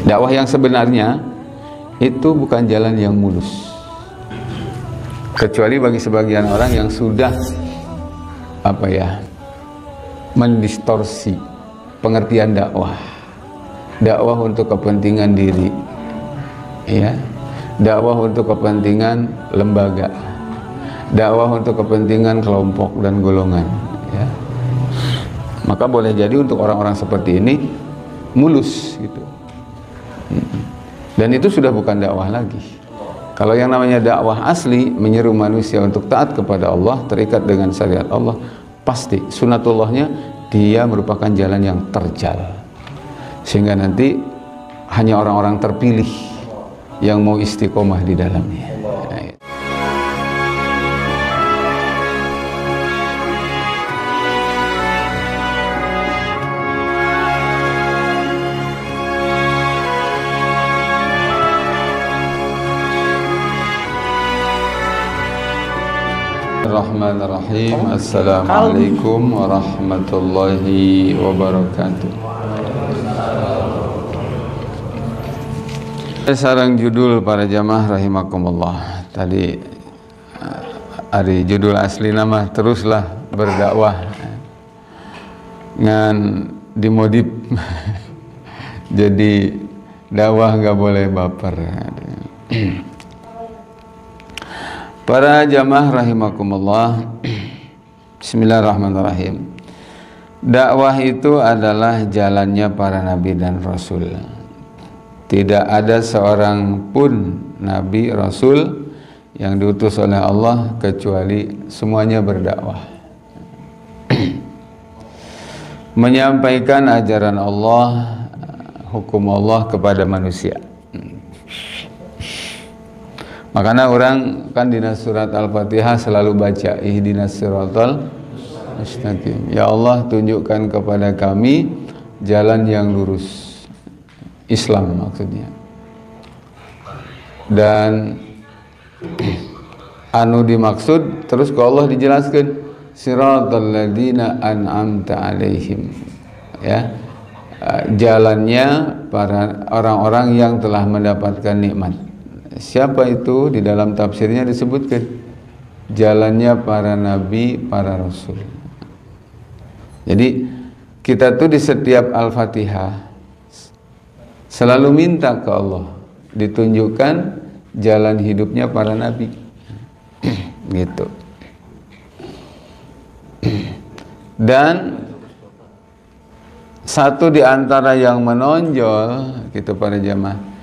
Dakwah yang sebenarnya itu bukan jalan yang mulus, kecuali bagi sebagian orang yang sudah mendistorsi pengertian dakwah. Dakwah untuk kepentingan diri, ya. Dakwah untuk kepentingan lembaga, dakwah untuk kepentingan kelompok dan golongan, ya. Maka boleh jadi untuk orang-orang seperti ini mulus gitu. Dan itu sudah bukan dakwah lagi. Kalau yang namanya dakwah asli, menyeru manusia untuk taat kepada Allah, terikat dengan syariat Allah, pasti sunatullahnya dia merupakan jalan yang terjal, sehingga nanti hanya orang-orang terpilih yang mau istiqomah di dalamnya. Bismillahirrahmanirrahim. Assalamualaikum warahmatullahi wabarakatuh. Sarang judul para jamaah rahimakumullah. Tadi hari judul asli nama teruslah berdakwah ngan dimodif jadi dakwah nggak boleh baper. Para jamaah rahimakumullah, bismillahirrahmanirrahim. Dakwah itu adalah jalannya para nabi dan rasul. Tidak ada seorang pun nabi rasul yang diutus oleh Allah kecuali semuanya berdakwah. Menyampaikan ajaran Allah, hukum Allah kepada manusia. Makanya orang kan di surat Al-Fatihah selalu baca ihdinas siratal mustaqim. Ya Allah, tunjukkan kepada kami jalan yang lurus. Islam maksudnya. Dan anu dimaksud terus ke Allah dijelaskan siratal ladzina an'amta alaihim. Ya. Jalannya para orang-orang yang telah mendapatkan nikmat. Siapa itu? Di dalam tafsirnya disebutkan jalannya para nabi, para rasul. Jadi kita tuh di setiap Al-Fatihah selalu minta ke Allah ditunjukkan jalan hidupnya para nabi. Gitu. Dan satu di antara yang menonjol gitu para jamaah,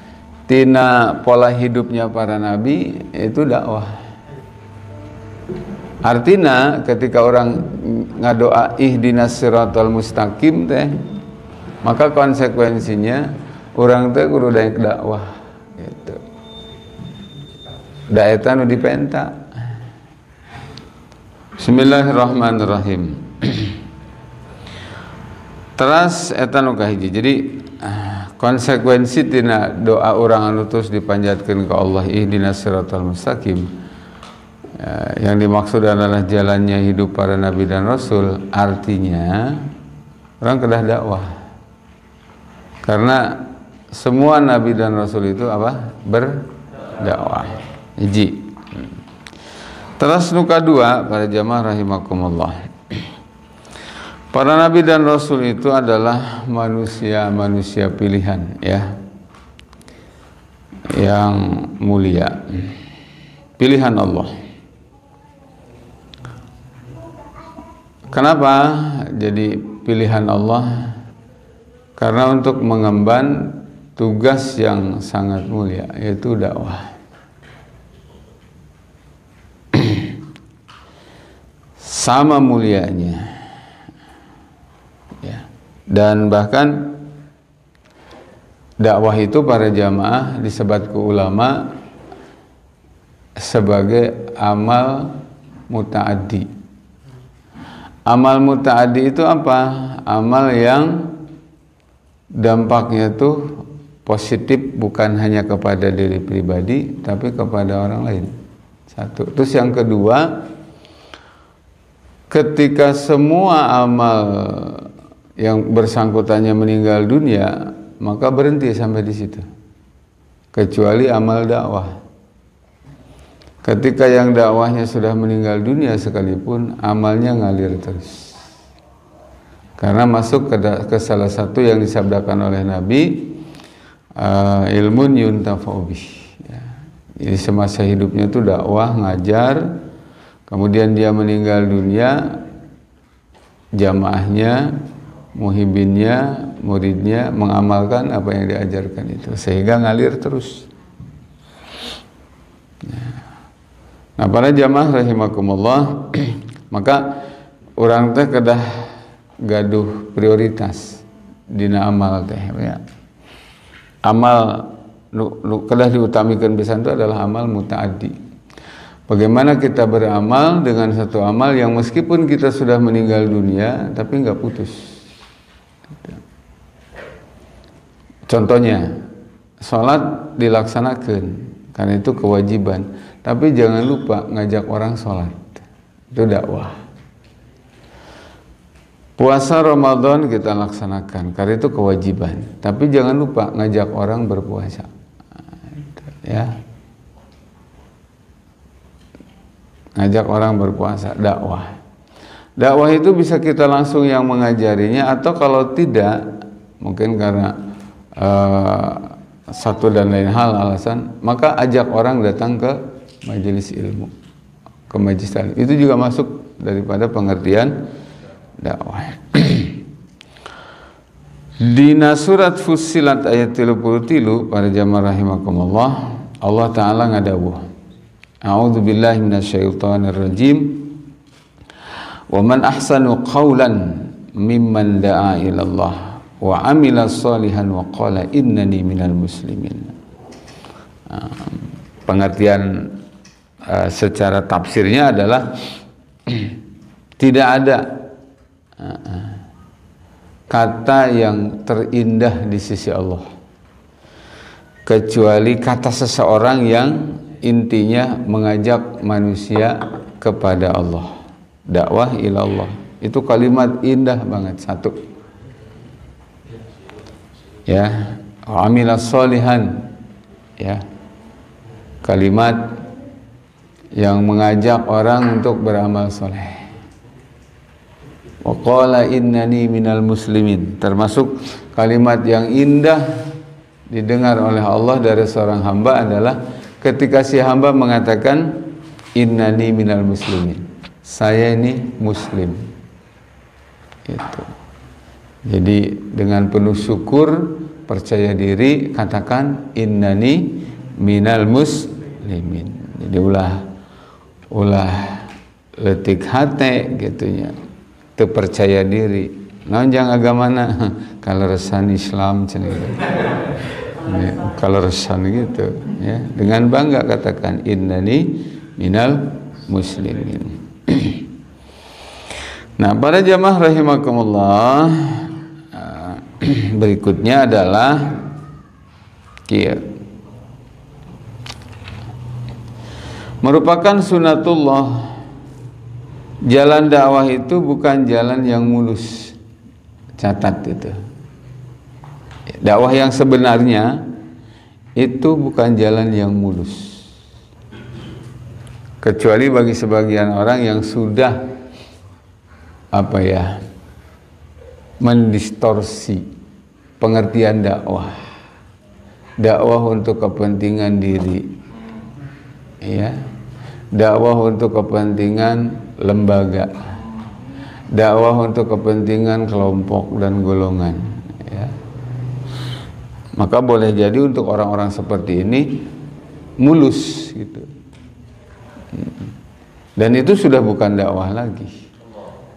tina pola hidupnya para nabi itu dakwah. Artinya ketika orang ngadoa ihdinas siratal mustaqim teh, maka konsekuensinya orang teh kudu daek dakwah gitu. Da eta nu dipenta. Bismillahirrahmanirrahim. Teras eta nu kahiji. Jadi konsekuensi tina doa orang anu terus dipanjatkeun ke Allah ihdinas siratal mustaqim, yang dimaksud adalah jalannya hidup para nabi dan rasul. Artinya orang kedah dakwah, karena semua nabi dan rasul itu apa? Berdakwah. Hiji. Terus nu kadua para jamaah rahimakumullah, para nabi dan rasul itu adalah manusia-manusia pilihan, ya, yang mulia, pilihan Allah. Kenapa jadi pilihan Allah? Karena untuk mengemban tugas yang sangat mulia, yaitu dakwah. Sama mulianya. Dan bahkan dakwah itu para jamaah disebut ke ulama sebagai amal muta'addi. Amal muta'addi itu apa? Amal yang dampaknya itu positif bukan hanya kepada diri pribadi tapi kepada orang lain. Satu. Terus yang kedua, ketika semua amal yang bersangkutannya meninggal dunia, maka berhenti sampai di situ. Kecuali amal dakwah. Ketika yang dakwahnya sudah meninggal dunia sekalipun, amalnya ngalir terus. Karena masuk ke salah satu yang disabdakan oleh Nabi, ilmun yuntafa'u bih. Ya. Jadi semasa hidupnya itu dakwah, ngajar, kemudian dia meninggal dunia, jamaahnya, muhibinnya, muridnya mengamalkan apa yang diajarkan itu, sehingga ngalir terus. Nah, para jamaah rahimakumullah, maka orang teh kedah gaduh prioritas dina amal teh ya. Amal kedah diutamakan pisan itu adalah amal mutaaddi. Bagaimana kita beramal dengan satu amal yang meskipun kita sudah meninggal dunia tapi nggak putus. Contohnya, sholat dilaksanakan karena itu kewajiban, tapi jangan lupa ngajak orang sholat, itu dakwah. Puasa Ramadan kita laksanakan karena itu kewajiban, tapi jangan lupa ngajak orang berpuasa, ya. Ngajak orang berpuasa, dakwah. Dakwah itu bisa kita langsung yang mengajarinya, atau kalau tidak, mungkin karena satu dan lain hal alasan, maka ajak orang datang ke majelis ilmu, ke majelis taklim. Itu juga masuk daripada pengertian dakwah. Dina surat Fussilat ayat 33 para jamaah rahimakumullah, Allah Ta'ala ngadawuh, a'udzu billahi minasyaitonir rajim, wa man ahsanu qawlan mimman da'a ilallah wa amila salihan wa qala innani minal muslimin. Pengertian secara tafsirnya adalah tidak ada kata yang terindah di sisi Allah kecuali kata seseorang yang intinya mengajak manusia kepada Allah. Dakwah ilallah itu kalimat indah banget, satu. Ya, amilas solihan, ya, kalimat yang mengajak orang untuk beramal soleh. Wa qala innani minal muslimin, termasuk kalimat yang indah didengar oleh Allah dari seorang hamba adalah ketika si hamba mengatakan innani minal muslimin, saya ini muslim. Itu. Jadi dengan penuh syukur, percaya diri, katakan innani minal muslimin. Jadi ulah letik hati gitunya, terpercaya diri. Nonjang agamana kalau resan Islam cenah. Kalau resan gitu ya, dengan bangga katakan innani minal muslimin. Nah, para jamaah rahimakumullah, berikutnya adalah merupakan sunatullah. Jalan dakwah itu bukan jalan yang mulus. Catat itu. Dakwah yang sebenarnya itu bukan jalan yang mulus. Kecuali bagi sebagian orang yang sudah mendistorsi pengertian dakwah. Dakwah untuk kepentingan diri, ya. Dakwah untuk kepentingan lembaga, dakwah untuk kepentingan kelompok dan golongan, ya. Maka boleh jadi untuk orang-orang seperti ini mulus gitu. Dan itu sudah bukan dakwah lagi.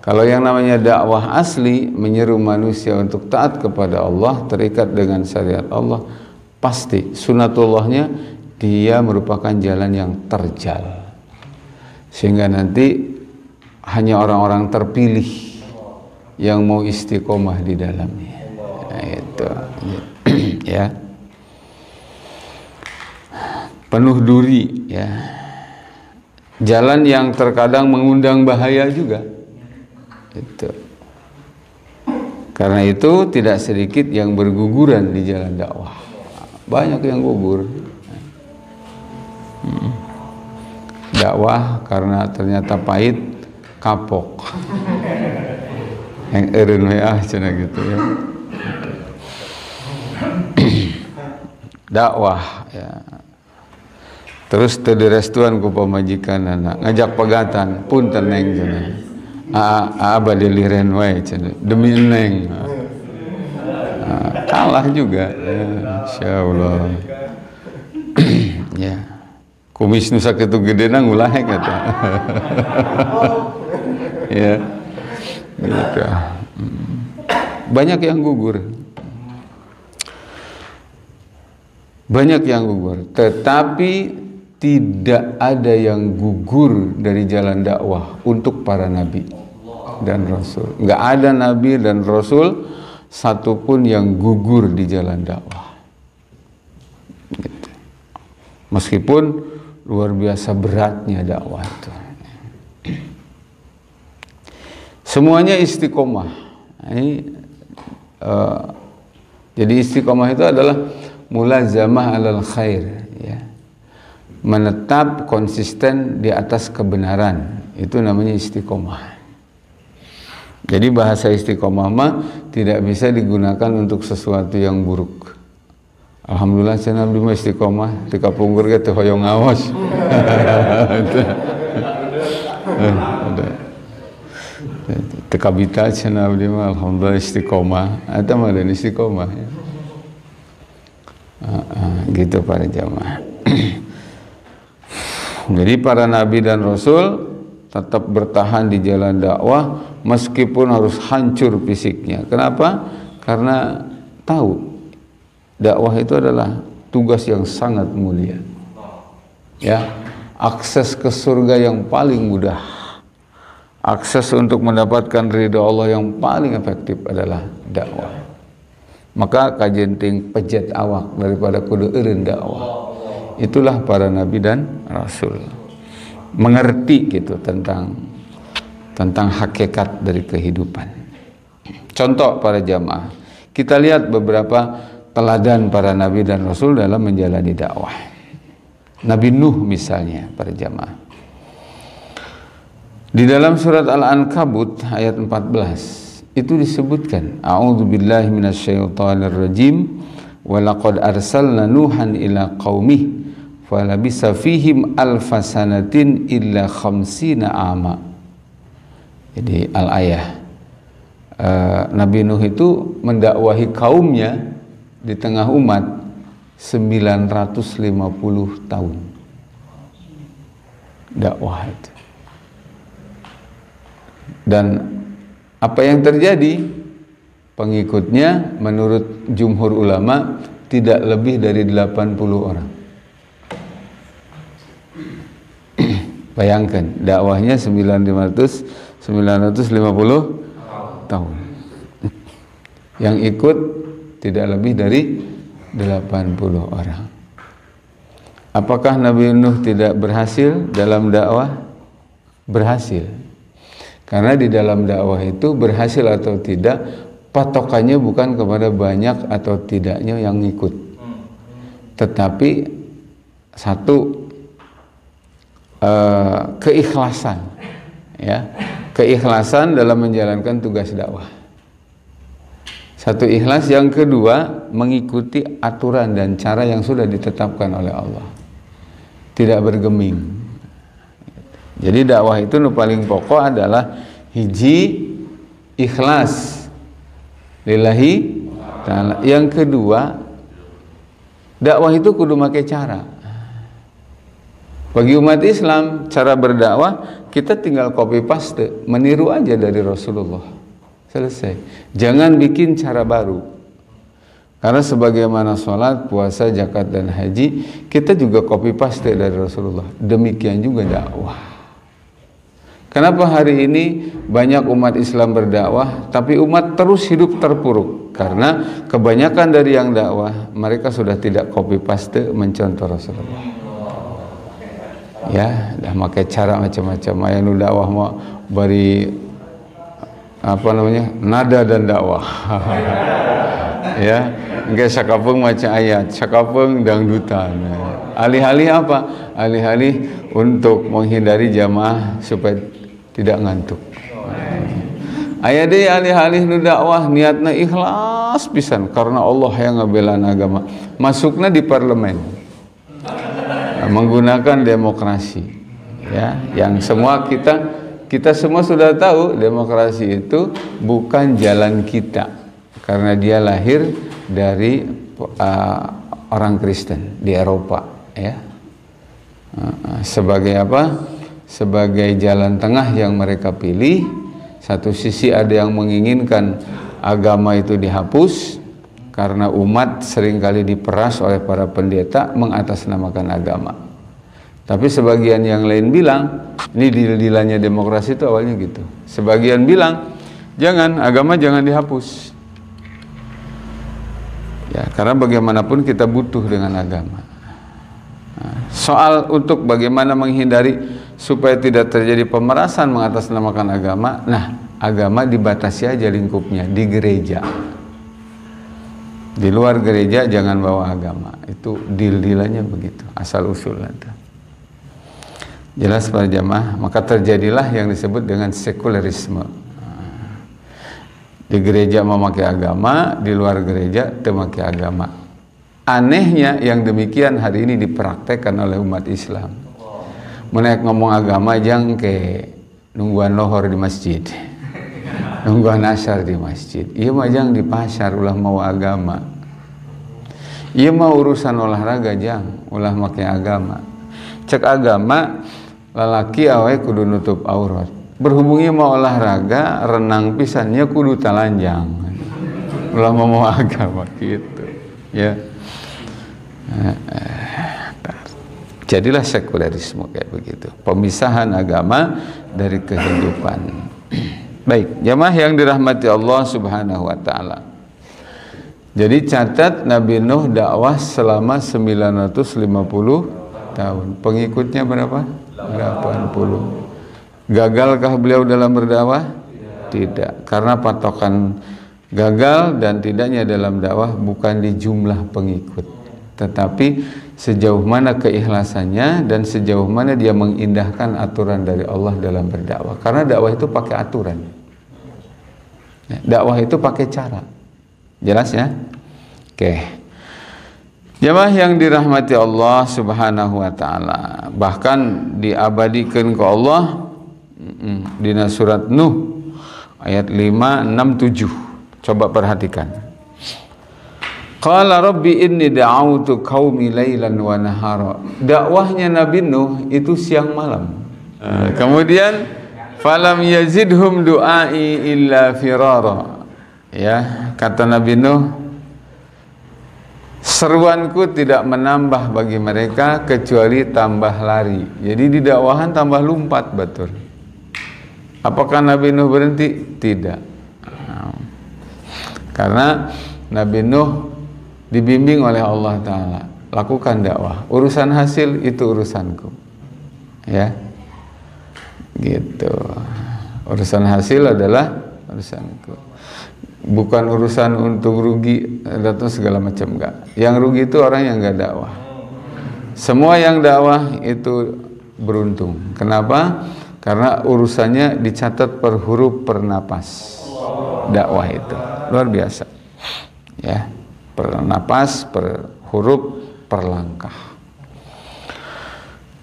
Kalau yang namanya dakwah asli, menyeru manusia untuk taat kepada Allah, terikat dengan syariat Allah, pasti sunatullahnya dia merupakan jalan yang terjal, sehingga nanti hanya orang-orang terpilih yang mau istiqomah di dalamnya. Nah, itu ya, penuh duri, ya, jalan yang terkadang mengundang bahaya juga. Itu. Karena itu tidak sedikit yang berguguran di jalan dakwah. Banyak yang gugur. Dakwah karena ternyata pahit, kapok. Yang eureun we cenah gitu ya. Dakwah ya. Terus teu direstuan ku pamajikanana, ngajak pegatan, punten neng cenah. Bade liren wae cenah. Demi neng. Kalah juga. Ya, insyaallah. Ya. Kumis nu sakitu gedena ngulahek eta. Ya. Gitu. Banyak yang gugur. Banyak yang gugur, tetapi tidak ada yang gugur dari jalan dakwah untuk para nabi dan rasul. Enggak ada nabi dan rasul satupun yang gugur di jalan dakwah. Gitu. Meskipun luar biasa beratnya dakwah itu. Semuanya istiqomah. Jadi istiqomah itu adalah mulazamah alal khair, ya. Menetap konsisten di atas kebenaran, itu namanya istiqomah. Jadi bahasa istiqomah mah tidak bisa digunakan untuk sesuatu yang buruk. Alhamdulillah cenah abdi mah istiqomah di kapungkur ge teu hoyong ngaos. Teu kabita cenah abdi mah alhamdulillah istiqomah, eta mah dan istiqomah ya. Gitu para jamaah. Jadi para nabi dan rasul tetap bertahan di jalan dakwah meskipun harus hancur fisiknya. Kenapa? Karena tahu dakwah itu adalah tugas yang sangat mulia. Ya, akses ke surga yang paling mudah. Akses untuk mendapatkan ridha Allah yang paling efektif adalah dakwah. Maka kajenting pejet awak daripada kudu eureun dakwah. Itulah para nabi dan rasul. Mengerti gitu tentang hakikat dari kehidupan. Contoh para jamaah. Kita lihat beberapa teladan para nabi dan rasul dalam menjalani dakwah. Nabi Nuh misalnya para jamaah. Di dalam surat Al-Ankabut ayat 14 itu disebutkan, a'udzubillahi minasyaitonir rajim, wa laqad arsalna nuhan ila qaumih falabisa fihim alfasanatin illa khamsina ama. Jadi al-ayah, Nabi Nuh itu mendakwahi kaumnya di tengah umat 950 tahun dakwah itu. Dan apa yang terjadi? Pengikutnya menurut jumhur ulama tidak lebih dari 80 orang. Bayangkan dakwahnya 950 tahun. Yang ikut tidak lebih dari 80 orang. Apakah Nabi Nuh tidak berhasil dalam dakwah? Berhasil. Karena di dalam dakwah itu berhasil atau tidak, patokannya bukan kepada banyak atau tidaknya yang ikut, tetapi satu, keikhlasan, ya, keikhlasan dalam menjalankan tugas dakwah. Satu ikhlas, yang kedua mengikuti aturan dan cara yang sudah ditetapkan oleh Allah, tidak bergeming. Jadi dakwah itu nu paling pokok adalah hiji ikhlas lillahi ta'ala. Yang kedua, dakwah itu kudu make cara. Bagi umat Islam, cara berdakwah kita tinggal copy paste, meniru aja dari Rasulullah. Selesai. Jangan bikin cara baru. Karena sebagaimana sholat, puasa, zakat, dan haji, kita juga copy paste dari Rasulullah. Demikian juga dakwah. Kenapa hari ini banyak umat Islam berdakwah, tapi umat terus hidup terpuruk? Karena kebanyakan dari yang dakwah, mereka sudah tidak copy paste mencontoh Rasulullah. Ya, dah pakai cara macam-macam. Aya nu dakwah mau bari apa namanya, nada dan dakwah. Ya, enggak sakapung maca ayat, sakapung dangdutan. Alih-alih apa? Alih-alih untuk menghindari jamaah supaya tidak ngantuk. Aya deui alih-alih nu dakwah niatna ikhlas pisan karena Allah yang ngabelaan agama. Masukna di parlemen. Menggunakan demokrasi. Ya, yang semua kita semua sudah tahu demokrasi itu bukan jalan kita. Karena dia lahir dari orang Kristen di Eropa, ya. Sebagai apa? Sebagai jalan tengah yang mereka pilih. Satu sisi ada yang menginginkan agama itu dihapus karena umat seringkali diperas oleh para pendeta mengatasnamakan agama. Tapi sebagian yang lain bilang, ini deal-dealannya demokrasi itu awalnya gitu. Sebagian bilang, jangan, agama jangan dihapus. Ya, karena bagaimanapun kita butuh dengan agama. Nah, soal untuk bagaimana menghindari supaya tidak terjadi pemerasan mengatasnamakan agama, nah agama dibatasi aja lingkupnya di gereja. Di luar gereja jangan bawa agama. Itu deal-dealannya begitu, asal usulnya. Jelas para jamaah, maka terjadilah yang disebut dengan sekularisme. Di gereja memakai agama, di luar gereja memakai agama. Anehnya yang demikian hari ini dipraktekkan oleh umat Islam. Menaik ngomong agama jangke nungguan lohor di masjid, nungguan asar di masjid. Iya mah jang di pasar ulah mau agama. Iya mah urusan olahraga jang ulah make agama. Cek agama lalaki awe kudu nutup aurat. Berhubungnya mau olahraga, renang pisannya kudu talanjang. Ulah mau agama gitu, ya. Jadilah sekularisme kayak begitu. Pemisahan agama dari kehidupan. Baik, jamaah yang dirahmati Allah Subhanahu wa taala. Jadi catat Nabi Nuh dakwah selama 950 tahun. Pengikutnya berapa? 80. Gagalkah beliau dalam berdakwah? Tidak, karena patokan gagal dan tidaknya dalam dakwah bukan di jumlah pengikut, tetapi sejauh mana keikhlasannya dan sejauh mana dia mengindahkan aturan dari Allah dalam berdakwah. Karena dakwah itu pakai aturan, dakwah itu pakai cara. Jelas ya? Oke. Jamaah yang dirahmati Allah Subhanahu wa taala, bahkan diabadikan ke Allah di surat Nuh ayat 5, 6, 7. Coba perhatikan. Qala rabbi inni da'autu qaumi lailan wa nahara. Dakwahnya Nabi Nuh itu siang malam. Kemudian falam yazidhum du'ai illa firara. Ya, kata Nabi Nuh, seruanku tidak menambah bagi mereka kecuali tambah lari. Jadi di dakwahan tambah lompat batur. Apakah Nabi Nuh berhenti? Tidak. Karena Nabi Nuh dibimbing oleh Allah Ta'ala. Lakukan dakwah. Urusan hasil itu urusanku. Ya. Gitu. Urusan hasil adalah urusanku. Bukan urusan untuk rugi atau segala macam, enggak. Yang rugi itu orang yang enggak dakwah. Semua yang dakwah itu beruntung. Kenapa? Karena urusannya dicatat per huruf per napas. Dakwah itu luar biasa. Ya, per napas, per huruf, per langkah.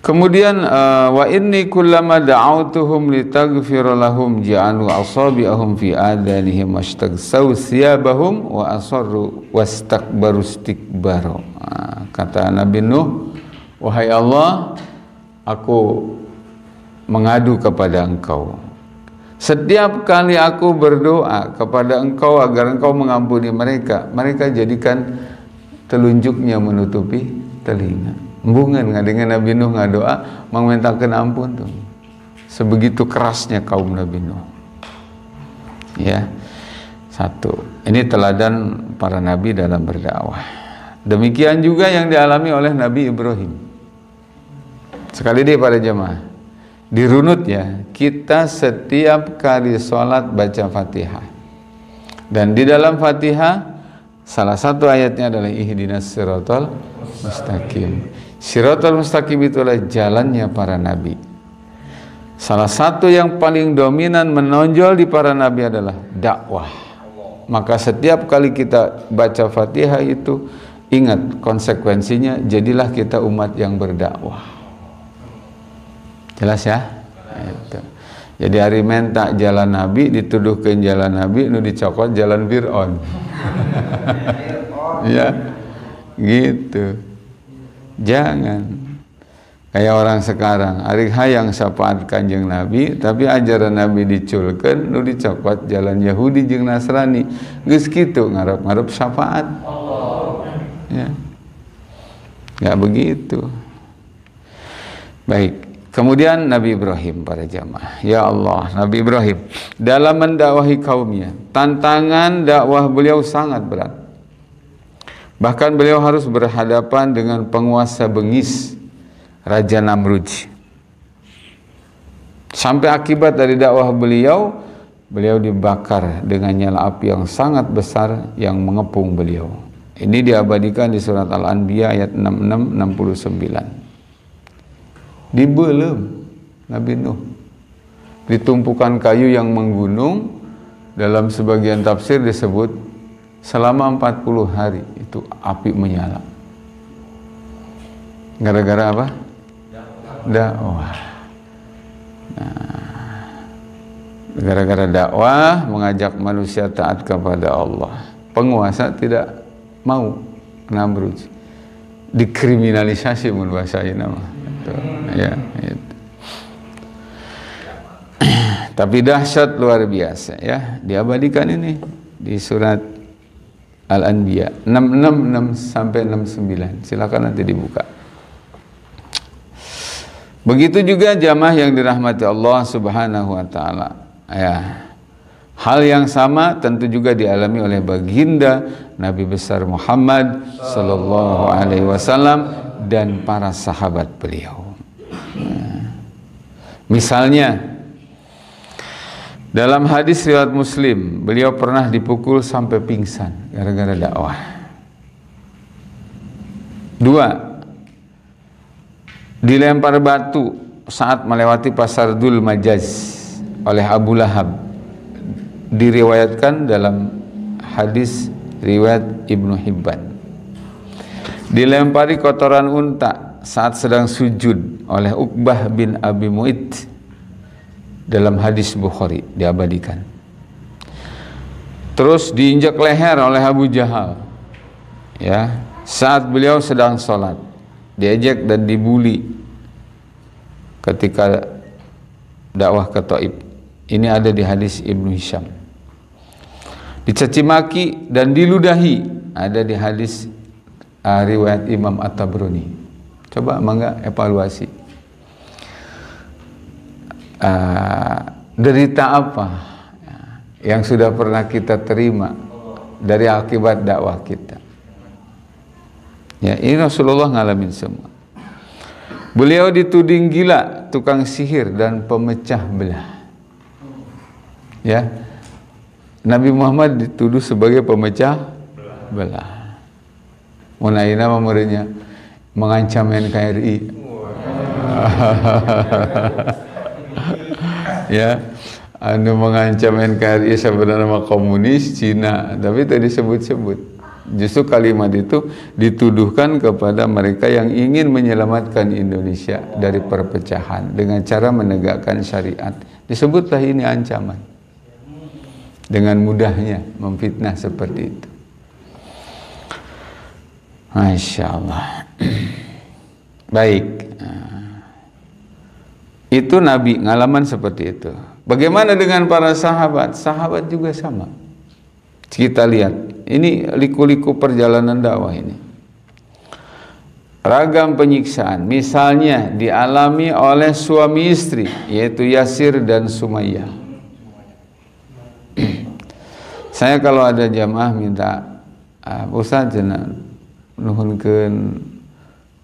Kemudian wa inni kullama da'autuhum litaghfira lahum ja'alu asabi'ahum fi adanihim wastagsaw thiyabahum wa asarru wastakbaru istikbara. Kata Nabi Nuh, wahai Allah, aku mengadu kepada engkau. Setiap kali aku berdoa kepada engkau agar engkau mengampuni mereka, mereka jadikan telunjuknya menutupi telinga. Embungan dengan Nabi Nuh ngadoa memintakan ampun tuh. Sebegitu kerasnya kaum Nabi Nuh. Ya. Satu. Ini teladan para nabi dalam berdakwah. Demikian juga yang dialami oleh Nabi Ibrahim. Sekali deh para jemaah. dirunut ya, kita setiap kali sholat baca Fatihah. Dan di dalam Fatihah salah satu ayatnya adalah ihdinas siratal mustaqim. Siratal mustaqim itulah jalannya para nabi. Salah satu yang paling dominan menonjol di para nabi adalah dakwah. Maka setiap kali kita baca Fatihah itu ingat konsekuensinya, jadilah kita umat yang berdakwah. Jelas ya? Itu. Jadi hari menta jalan Nabi dituduhkan jalan Nabi, nu dicokot jalan Fir'aun. Ya, gitu. Jangan kayak orang sekarang, ari hayang syafaat Kanjeng Nabi, tapi ajaran Nabi diculkeun nu dicokot jalan Yahudi jeung Nasrani. Geus kitu ngarep-ngarep syafaat. Ya. Enggak begitu. Baik. Kemudian Nabi Ibrahim para jamaah. Ya Allah, Nabi Ibrahim dalam mendakwahi kaumnya, tantangan dakwah beliau sangat berat. Bahkan beliau harus berhadapan dengan penguasa bengis, Raja Namrud. Sampai akibat dari dakwah beliau, beliau dibakar dengan nyala api yang sangat besar yang mengepung beliau. Ini diabadikan di surat Al-Anbiya ayat 66-69. Dibelem Nabi Nuh, ditumpukan kayu yang menggunung. Dalam sebagian tafsir disebut selama 40 hari itu api menyala. Gara-gara apa? Dakwah. Nah, gara-gara dakwah mengajak manusia taat kepada Allah, penguasa tidak mau, Namrud dikriminalisasi mun bahasa nama. Ya, itu. Tapi dahsyat luar biasa ya, diabadikan ini di surat Al-Anbiya 66 sampai 69. Silakan nanti dibuka. Begitu juga jamaah yang dirahmati Allah Subhanahu wa taala. Ya. Hal yang sama tentu juga dialami oleh baginda Nabi besar Muhammad sallallahu alaihi wasallam dan para sahabat beliau. Misalnya dalam hadis riwayat Muslim, beliau pernah dipukul sampai pingsan gara-gara dakwah. 2, dilempar batu saat melewati pasar Dzul Majaz oleh Abu Lahab. Diriwayatkan dalam hadis riwayat Ibnu Hibban. Dilempari kotoran unta saat sedang sujud oleh Uqbah bin Abi Mu'id dalam hadis Bukhari, diabadikan. Terus diinjak leher oleh Abu Jahal ya, saat beliau sedang sholat, diejek dan dibuli ketika dakwah ke Taif. Ini ada di hadis Ibnu Hisham. Dicaci maki dan diludahi, ada di hadis riwayat Imam At-Tabrani. Coba mangga evaluasi. Derita apa yang sudah pernah kita terima dari akibat dakwah kita? Ya, ini Rasulullah ngalamin semua. Beliau dituding gila, tukang sihir dan pemecah belah. Ya, Nabi Muhammad dituduh sebagai pemecah belah. Munaina memerinya mengancam NKRI. Ya, anu mengancam NKRI sebenarnya nama komunis Cina, tapi tadi disebut-sebut. Justru kalimat itu dituduhkan kepada mereka yang ingin menyelamatkan Indonesia dari perpecahan dengan cara menegakkan syariat. Disebutlah ini ancaman. Dengan mudahnya memfitnah seperti itu. Masya Allah. Baik. Itu Nabi ngalaman seperti itu. Bagaimana dengan para sahabat? Sahabat juga sama. Kita lihat, ini liku-liku perjalanan dakwah ini. Ragam penyiksaan, misalnya dialami oleh suami istri, yaitu Yasir dan Sumayyah. Saya kalau ada jamaah minta Ustaz nuhunkeun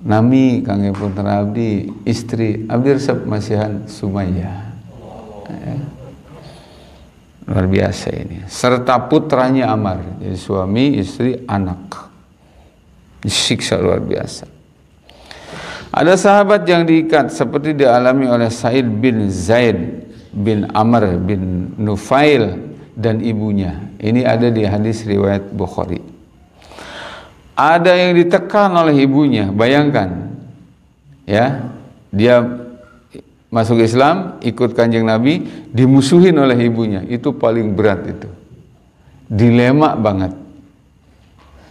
nami kangge putra abdi istri abdi resep masihan Sumayyah. Luar biasa ini. Serta putranya Ammar. Jadi suami, istri, anak. Disiksa luar biasa. Ada sahabat yang diikat seperti dialami oleh Sa'id bin Zaid bin Amr bin Nufail dan ibunya. Ini ada di hadis riwayat Bukhari. Ada yang ditekan oleh ibunya. Bayangkan. Ya, dia masuk Islam, ikut Kanjeng Nabi, dimusuhin oleh ibunya. Itu paling berat itu. Dilema banget.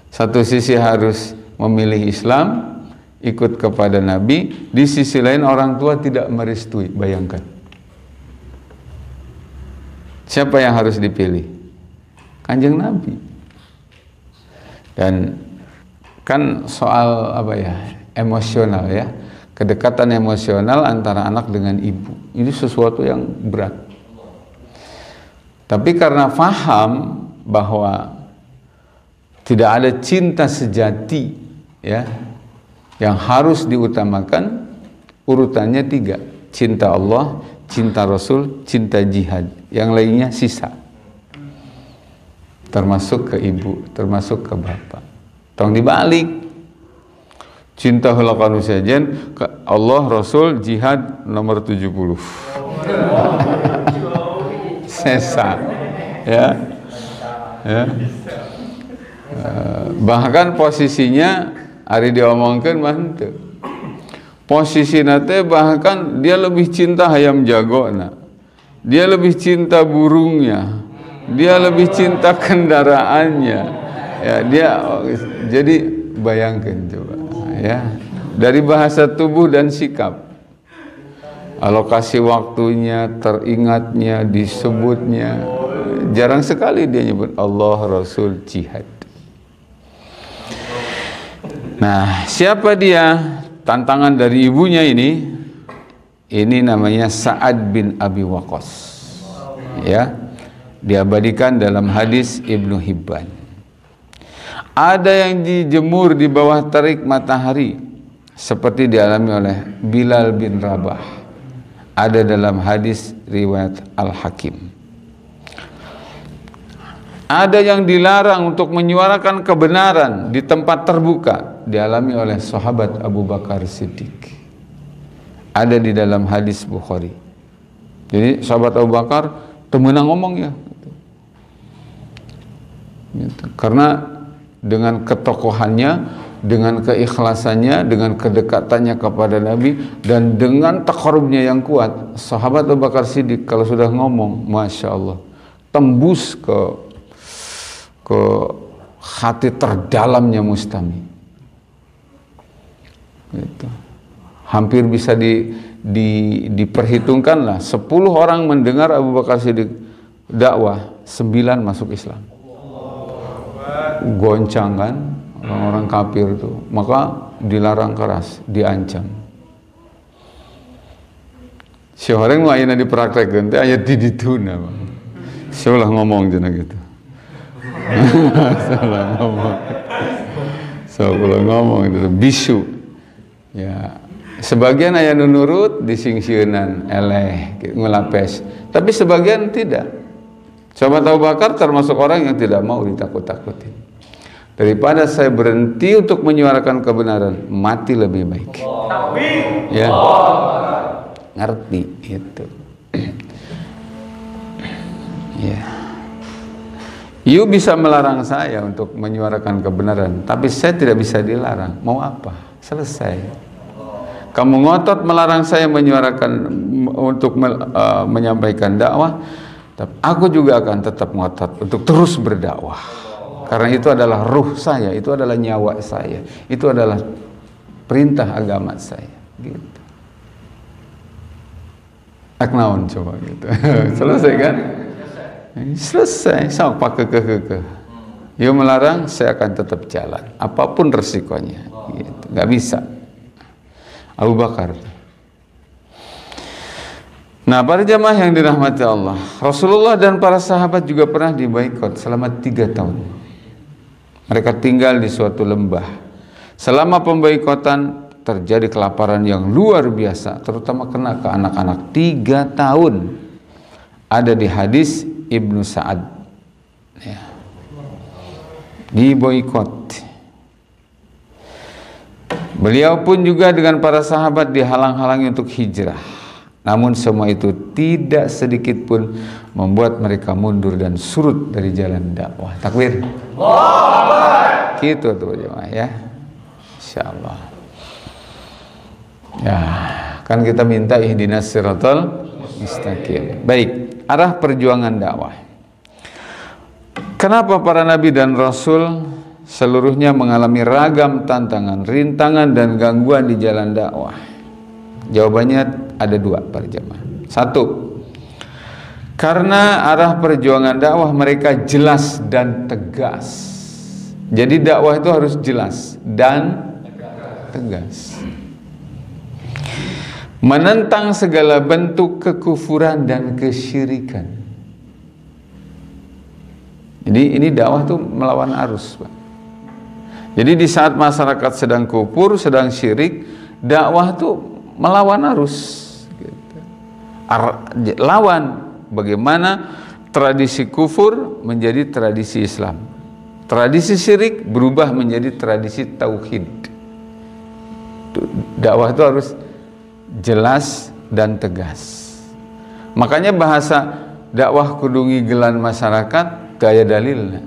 Satu sisi harus memilih Islam, ikut kepada Nabi, di sisi lain orang tua tidak merestui. Bayangkan. Siapa yang harus dipilih? Kanjeng Nabi. Dan kan soal apa ya? Emosional ya. Kedekatan emosional antara anak dengan ibu. Ini sesuatu yang berat. Tapi karena faham bahwa tidak ada cinta sejati ya, yang harus diutamakan, urutannya 3. Cinta Allah, cinta Rasul, cinta jihad. Yang lainnya sisa. Termasuk ke ibu, termasuk ke bapak. Tong dibalik. Cinta hulakanu sajen, Allah, Rasul, jihad nomor 70. Sesa. Ya. Ya. Bahkan posisinya ari diomongkeun mah henteu. Posisina teh bahkan dia lebih cinta hayam jagona. Dia lebih cinta burungnya. Dia lebih cinta kendaraannya. Ya, dia jadi bayangkan coba. Ya, dari bahasa tubuh dan sikap, alokasi waktunya, teringatnya, disebutnya, jarang sekali dia nyebut Allah, Rasul, jihad. Nah, siapa dia? Tantangan dari ibunya ini namanya Sa'ad bin Abi Waqqas. Ya, diabadikan dalam hadis Ibnu Hibban. Ada yang dijemur di bawah terik matahari seperti dialami oleh Bilal bin Rabah. Ada dalam hadis riwayat Al-Hakim. Ada yang dilarang untuk menyuarakan kebenaran di tempat terbuka, dialami oleh sahabat Abu Bakar Siddiq. Ada di dalam hadis Bukhari. Jadi sahabat Abu Bakar temenang ngomong ya. Karena dengan ketokohannya, dengan keikhlasannya, dengan kedekatannya kepada Nabi, dan dengan takarubnya yang kuat, sahabat Abu Bakar Siddiq kalau sudah ngomong, Masya Allah, tembus ke hati terdalamnya Mustami. Gitu. Hampir bisa diperhitungkan lah, 10 orang mendengar Abu Bakar Siddiq dakwah, 9 masuk Islam. Goncang kan orang-orang kafir itu, maka dilarang keras, diancam. Si orang nu ayeuna dipraktekkeun teh aya di dituna, Bang. Salah ngomong cenah gitu. Salah ngomong itu bisu. Ya, sebagian aya nu nurut disingsieunnan eleh ngelapes, tapi sebagian tidak. Sahabat Abu Bakar termasuk orang yang tidak mau ditakut-takutin. Daripada saya berhenti untuk menyuarakan kebenaran, mati lebih baik. Ya, ngerti itu. Ya, you bisa melarang saya untuk menyuarakan kebenaran, tapi saya tidak bisa dilarang. Mau apa? Selesai. Kamu ngotot melarang saya menyuarakan untuk menyampaikan dakwah, tapi aku juga akan tetap ngotot untuk terus berdakwah. Karena itu adalah ruh saya, itu adalah nyawa saya, itu adalah perintah agama saya. Gitu. Aknaon coba gitu. Selesai kan? Selesai. Sok pakai kekeh. Dia melarang, saya akan tetap jalan, apapun resikonya. Gitu. Gak bisa. Abu Bakar. Nah, para jamaah yang dirahmati Allah, Rasulullah dan para sahabat juga pernah diboikot selama 3 tahun. Mereka tinggal di suatu lembah. Selama pemboikotan terjadi kelaparan yang luar biasa, terutama kena ke anak-anak. 3 tahun ada di hadis Ibnu Sa'ad, ya, diboikot. Beliau pun juga dengan para sahabat dihalang-halangi untuk hijrah. Namun semua itu tidak sedikit pun membuat mereka mundur dan surut dari jalan dakwah. Takbir. Allahu Akbar. Gitu tuh jemaah ya. Insyaallah. Ya, kan kita minta ihdinas siratal mustaqim. Baik, arah perjuangan dakwah. Kenapa para nabi dan rasul seluruhnya mengalami ragam tantangan, rintangan dan gangguan di jalan dakwah? Jawabannya ada 2 para jemaah. 1, karena arah perjuangan dakwah mereka jelas dan tegas. Jadi dakwah itu harus jelas dan tegas. Menentang segala bentuk kekufuran dan kesyirikan. Jadi ini dakwah itu melawan arus, Pak. Jadi di saat masyarakat sedang kufur, sedang syirik, dakwah itu melawan arus, gitu. Lawan bagaimana tradisi kufur menjadi tradisi Islam, tradisi syirik berubah menjadi tradisi tauhid. Dakwah itu harus jelas dan tegas. Makanya bahasa dakwah kudu ngigelan masyarakat gaya dalilnya.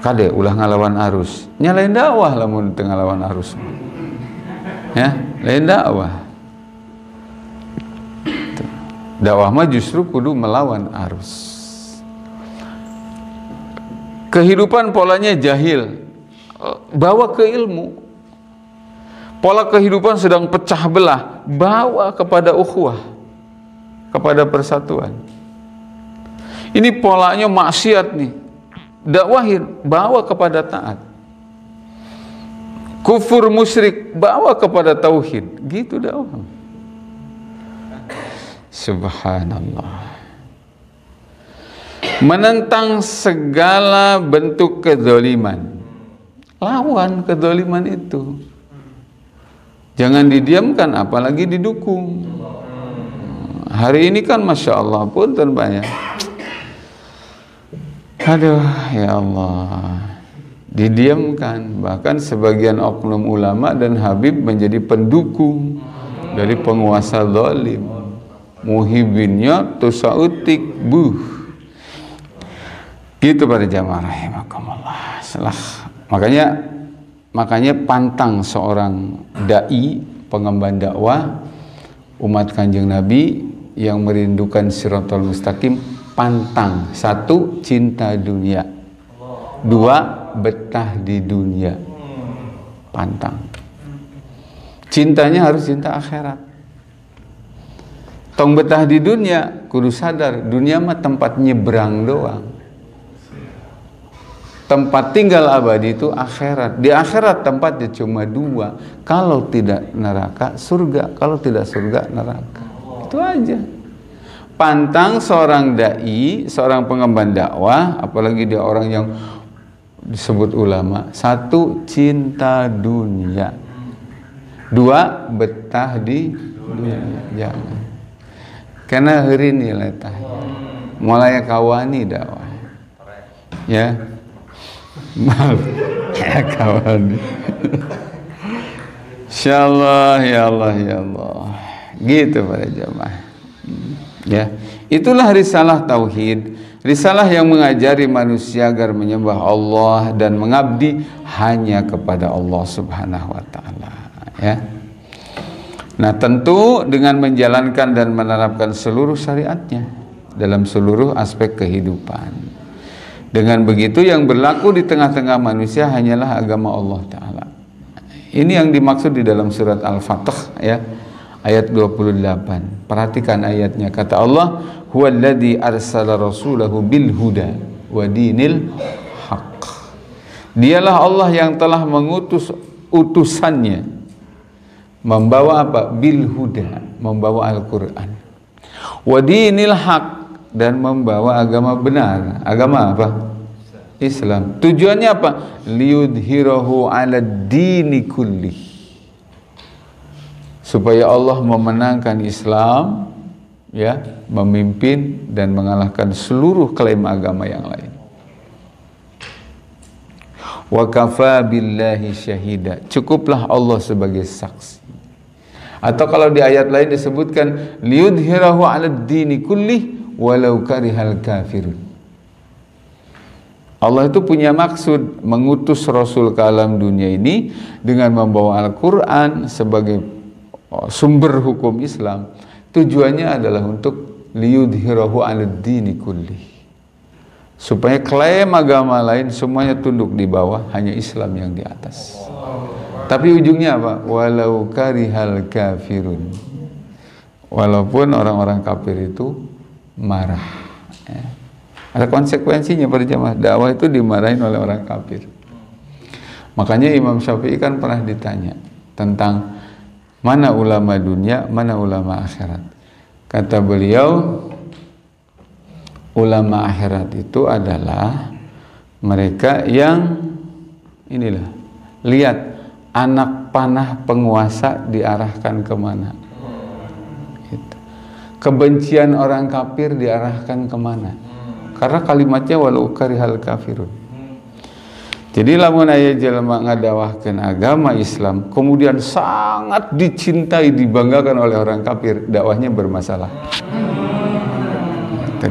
Kade ulah ngalawan arus, nyalain dakwah lamun teu ngalawan arus. Ya, lain dakwah. Dakwah mah justru kudu melawan arus. Kehidupan polanya jahil, bawa ke ilmu. Pola kehidupan sedang pecah belah, bawa kepada ukhuwah, kepada persatuan. Ini polanya maksiat nih, dakwahin, bawa kepada taat. Kufur musyrik, bawa kepada tauhid. Gitu dakwah. Subhanallah. Menentang segala bentuk kezaliman. Lawan kezaliman itu. Jangan didiamkan, apalagi didukung. Hari ini kan Masya Allah pun banyak. Aduh, ya Allah. Didiamkan, bahkan sebagian oknum ulama dan habib menjadi pendukung dari penguasa zalim. Muhibinnya tusautik gitu para jamaah rahimakumullah. Makanya pantang seorang dai, pengemban dakwah umat Kanjeng Nabi yang merindukan siratal mustaqim, pantang. 1, cinta dunia. 2, betah di dunia. Pantang. Cintanya harus cinta akhirat. Tong betah di dunia, kudu sadar dunia mah tempat nyebrang doang. Tempat tinggal abadi itu akhirat. Di akhirat tempatnya cuma 2. Kalau tidak neraka, surga. Kalau tidak surga, neraka. Itu aja. Pantang seorang dai, seorang pengemban dakwah, apalagi dia orang yang disebut ulama. 1, cinta dunia. 2, betah di dunia. Jangan. Karena hari ini letah. Mulai kawani dakwah. Ya. Maaf. Kawani. Insyaallah, ya Allah, ya Allah. Gitu para jamaah. Ya. Itulah risalah tauhid. Risalah yang mengajari manusia agar menyembah Allah dan mengabdi hanya kepada Allah Subhanahu wa taala, ya. Nah, tentu dengan menjalankan dan menerapkan seluruh syariatnya dalam seluruh aspek kehidupan. Dengan begitu yang berlaku di tengah-tengah manusia hanyalah agama Allah taala. Ini yang dimaksud di dalam surat Al-Fatah, ya. Ayat 28. Perhatikan ayatnya. Kata Allah, "Huwallazi arsala rasulahu bil huda wa dinil haq." Dialah Allah yang telah mengutus utusannya membawa apa? Bil huda, membawa Al-Qur'an. Wa dinil haq, dan membawa agama benar. Agama apa? Islam. Tujuannya apa? Liyudhirahu 'ala dini kullih. Supaya Allah memenangkan Islam, ya, memimpin dan mengalahkan seluruh klaim agama yang lain. Wa kafa billahi syahida. Cukuplah Allah sebagai saksi. Atau kalau di ayat lain disebutkan liyudhirahu 'ala dini kullih walau karihal kafirun. Allah itu punya maksud mengutus Rasul ke alam dunia ini dengan membawa Al-Quran sebagai sumber hukum Islam. Tujuannya adalah untuk liyudhirahu 'ala dini kullih, supaya klaim agama lain semuanya tunduk di bawah, hanya Islam yang di atas. Tapi ujungnya apa? Walau karihal kafirun. Walaupun orang-orang kafir itu marah, ya. Ada konsekuensinya para jamaah. Dakwah itu dimarahin oleh orang kafir. Makanya Imam Syafi'i kan pernah ditanya tentang mana ulama dunia, mana ulama akhirat. Kata beliau, ulama akhirat itu adalah mereka yang inilah, lihat anak panah penguasa diarahkan kemana, gitu. Kebencian orang kafir diarahkan kemana. Karena kalimatnya walau karihal kafirun. Jadi lamun aya jelema ngadawahkeun agama Islam kemudian sangat dicintai, dibanggakan oleh orang kafir, dakwahnya bermasalah.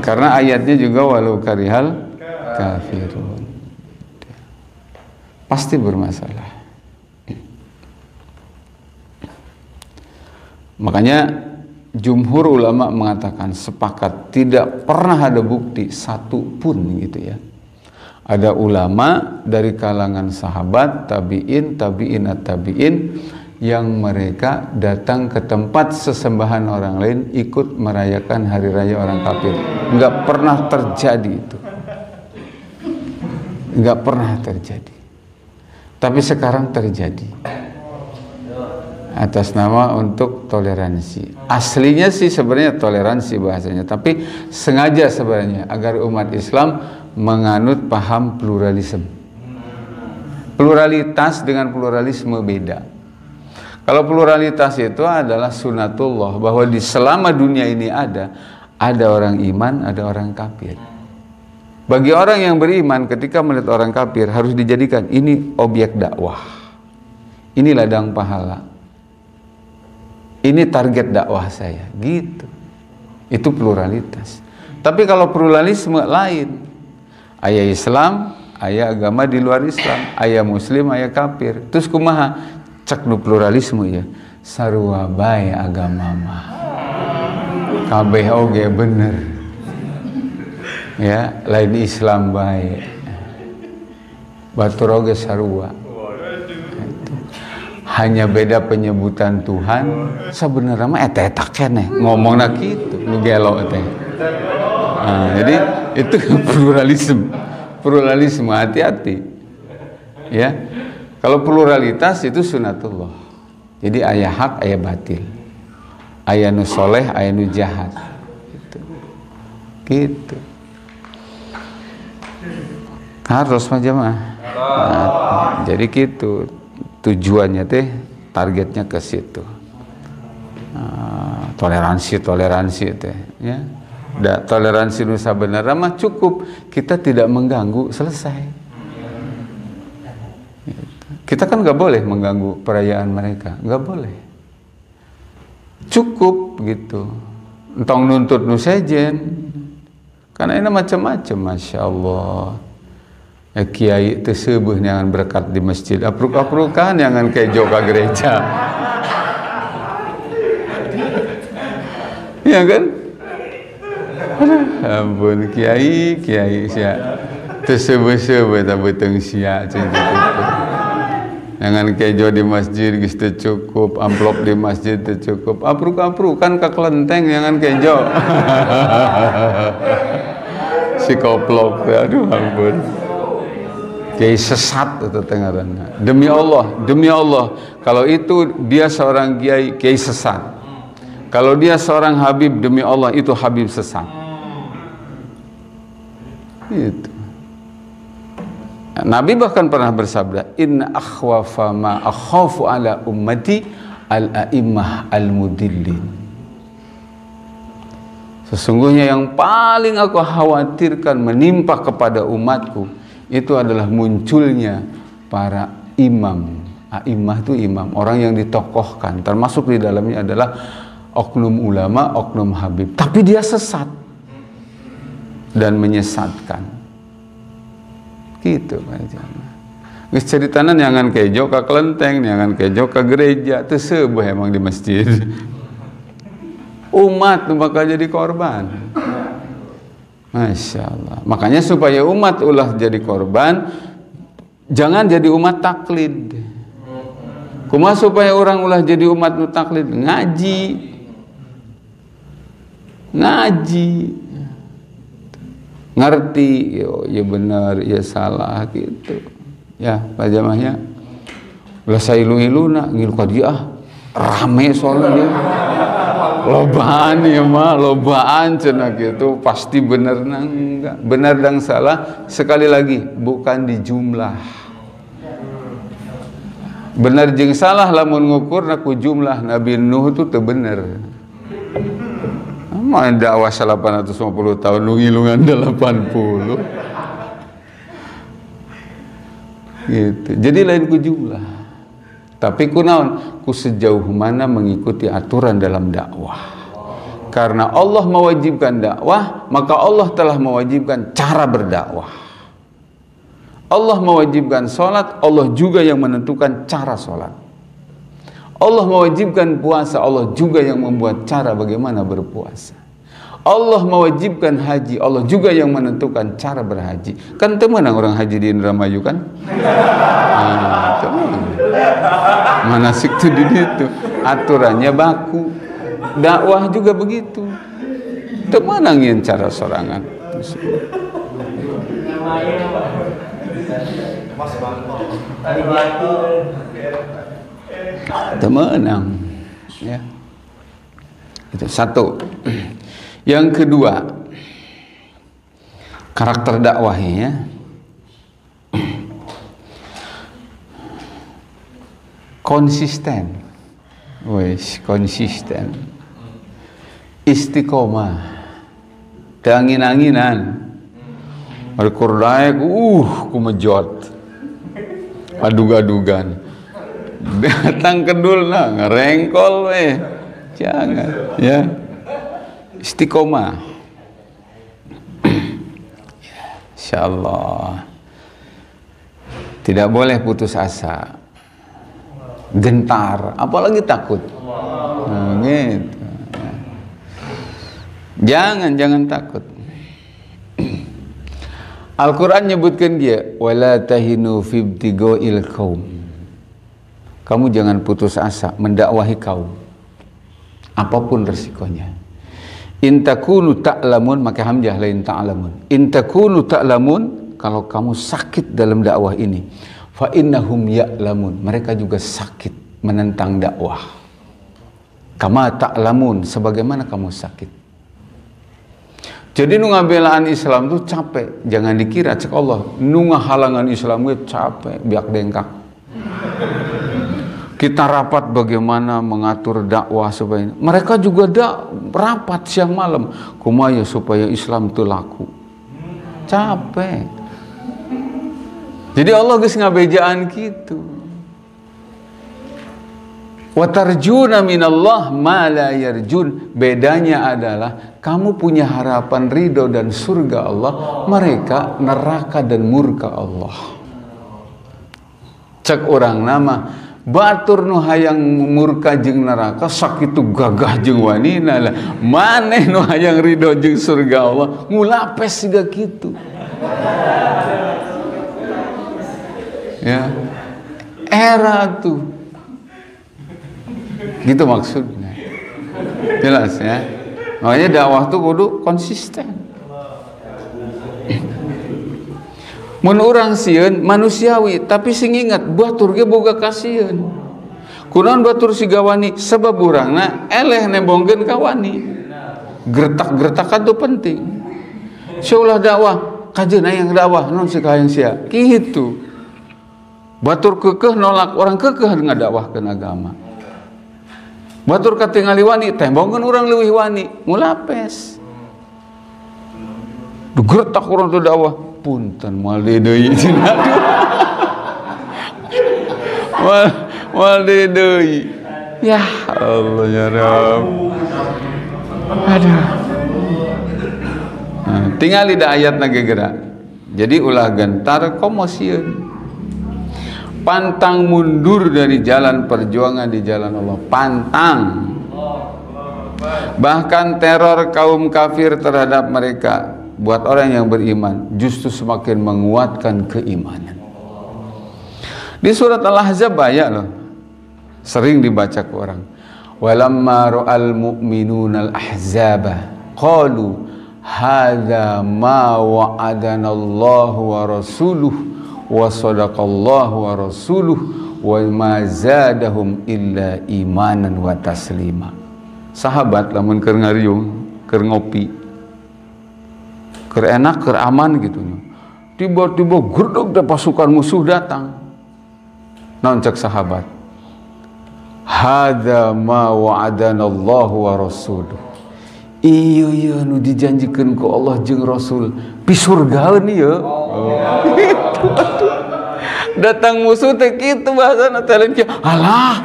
Karena ayatnya juga walau karihal kafirun. Pasti bermasalah. Makanya jumhur ulama mengatakan sepakat tidak pernah ada bukti satu pun gitu ya. Ada ulama dari kalangan sahabat, tabi'in, tabi'inat tabi'in yang mereka datang ke tempat sesembahan orang lain ikut merayakan hari raya orang kafir. Enggak pernah terjadi itu. Enggak pernah terjadi. Tapi sekarang terjadi. Atas nama untuk toleransi. Aslinya sih sebenarnya toleransi bahasanya, tapi sengaja sebenarnya agar umat Islam menganut paham pluralisme. Pluralitas dengan pluralisme beda. Kalau pluralitas itu adalah sunatullah, bahwa di selama dunia ini ada orang iman, ada orang kafir. Bagi orang yang beriman ketika melihat orang kafir harus dijadikan ini objek dakwah. Ini ladang pahala. Ini target dakwah saya, gitu. Itu pluralitas. Tapi kalau pluralisme lain, aya Islam, aya agama di luar Islam, aya muslim, aya kafir. Terus kumaha? Cek nu pluralisme ya. Sarua bae agama mah. Kabeh oge bener. Ya, lain Islam bae. Batur oge sarua. Hanya beda penyebutan Tuhan. Sebenarnya mah eta keneh ngomongna kitu nu gelo teh. Nah, jadi itu pluralisme hati-hati. Ya. Kalau pluralitas itu sunatullah. Jadi aya hak, aya batil. Aya nu soleh, aya nu jahat. Gitu. Harus mah jamaah. Nah, jadi gitu. Tujuannya teh, targetnya ke situ. Toleransi teh, ya. Toleransi nu sabenerna mah cukup, kita tidak mengganggu, selesai. Kita kan nggak boleh mengganggu perayaan mereka, nggak boleh. Cukup gitu. Entong nuntut nu sejen, karena ini macam-macam, masya Allah. Kiai tersebut yang berkat di masjid, apruk-aprukan yang kejo ke gereja, ya kan? Ampun kiai sia tersebut beteng sia jangan kejo di masjid geus teu cukup, amplop di masjid teu cukup, apruk-aprukan ka kelenteng jangan kejo. Si koplok, aduh ampun. Kiai sesat itu tengaranna. Demi Allah, kalau itu dia seorang kiai sesat. Kalau dia seorang habib, demi Allah itu habib sesat. Itu. Nabi bahkan pernah bersabda, inna akhwafa ma akhafu ala ummati al-a'immah al-mudillin. Sesungguhnya yang paling aku khawatirkan menimpa kepada umatku itu adalah munculnya para imam. A'immah itu imam, orang yang ditokohkan, termasuk di dalamnya adalah oknum ulama, oknum habib, tapi dia sesat dan menyesatkan. Gitu Pak Jamaah. Geus ceritanan nyangan kejo ka kelenteng, nyangan kejo ka gereja, teu seubeuh emang di masjid. Umat bakal jadi korban. Masya Allah. Makanya supaya umat ulah jadi korban, jangan jadi umat taklid. Kumaha supaya orang ulah jadi umat nu taklid? Ngaji. Ngerti, yo, ya benar, ya salah gitu. Ya, Pak Jamaahnya. Ulah sailu-iluna ngilu ka dia rame soalnya dia. Lobaan ya mah, lobaan cenah gitu, pasti bener nang enggak. Benar dan salah sekali lagi bukan di jumlah. Benar jeung salah lamun ngukurna ku jumlah Nabi Nuh itu teu bener. Mah dakwah 850 tahun nu ngilungan 80. Gitu. Jadi lain ku jumlah. Tapi kunaon? Ku sejauh mana mengikuti aturan dalam dakwah. Karena Allah mewajibkan dakwah, maka Allah telah mewajibkan cara berdakwah. Allah mewajibkan sholat, Allah juga yang menentukan cara sholat. Allah mewajibkan puasa, Allah juga yang membuat cara bagaimana berpuasa. Allah mewajibkan haji, Allah juga yang menentukan cara berhaji. Kan temenang orang haji di Indramayu kan? Manasik itu di situ, aturannya baku. Dakwah juga begitu. Temenangin cara sorangan. Temenang, ya. Itu satu. Yang kedua, karakter dakwahnya konsisten. Wes, konsisten. Istiqomah. Angin-anginan. Al-Qur'an kumejot. Adug-adugan. Datang kedul nah ngerengkol weh. Jangan, ya. Istiqomah. Insyaallah. Tidak boleh putus asa. Gentar, apalagi takut. Nah, gitu. Jangan takut. Al-Quran nyebutkan dia, wala tahinu fi ibtiga'il qaum. Kamu jangan putus asa mendakwahi kaum, apapun resikonya. In takunu ta'lamun, maka hamzah lain ta'lamun. In takunu ta'lamun, kalau kamu sakit dalam dakwah ini, fa innahum ya'lamun, mereka juga sakit menentang dakwah. Kama ta'lamun, sebagaimana kamu sakit. Jadi nu ngabelaan Islam tuh capek. Jangan dikira cek Allah nu ngahalangan Islam gue capek, biak dengkak. Kita rapat bagaimana mengatur dakwah supaya mereka juga rapat siang malam. Kumaya supaya Islam itu laku. Capek. Jadi Allah geus ngabejaan gitu. Wa tarjuna minallah ma la yarjun. Bedanya adalah kamu punya harapan ridho dan surga Allah, mereka neraka dan murka Allah. Cek orang nama batur nu hayang murka jeung neraka sakitu gagah jeung wanina lah. Maneh nu hayang ridho jeung surga Allah ngulapes siga kitu. Ya. Era tuh. Gitu maksudnya. Jelas ya. Makanya dakwah itu kudu konsisten. Mun urang sieun manusiawi, tapi sing ingat batur ge boga kasieun. Kunaon batur siga wani? Sebab urangna eleh nembongkeun ka wani. Gertak-gertakan itu penting. Insyaallah dakwah kajeuna yang dakwah non si kahayang sia gitu. Batur kekeh nolak orang kekeh ngadakwahkeun agama. Batur katingali wani tembongkeun urang leuwih wani mulapes. Dugertak urang teu dakwah punten moal deui cenah. Moal deui. Ya Allah ya Rabb. Aduh. Nah, tingali da ayatna gegera. Jadi ulah gentar komosieun. Pantang mundur dari jalan perjuangan di jalan Allah. Pantang. Bahkan teror kaum kafir terhadap mereka buat orang yang beriman justru semakin menguatkan keimanan. Di surat Al-Ahzab banyak loh, sering dibaca ke orang. Walamma ra'al mu'minuna al-ahzaba qalu hadza ma wa'adana Allah wa rasuluhu wa sadaqallahu wa rasuluhu wa ma zadahum illa imanan wa taslima. Sahabat lamun keur ngariung, keur ngopi, keur enak, keur aman gitu. Tiba-tiba gerdeg da pasukan musuh datang. Naon cek sahabat? Hadza ma wa'adana Allah wa rasuluhu. Iya nu dijanjikeun ku Allah jeung Rasul pi surgaeun ieu. Datang musuh teh kitu bahasana teh lain kieu. Alah.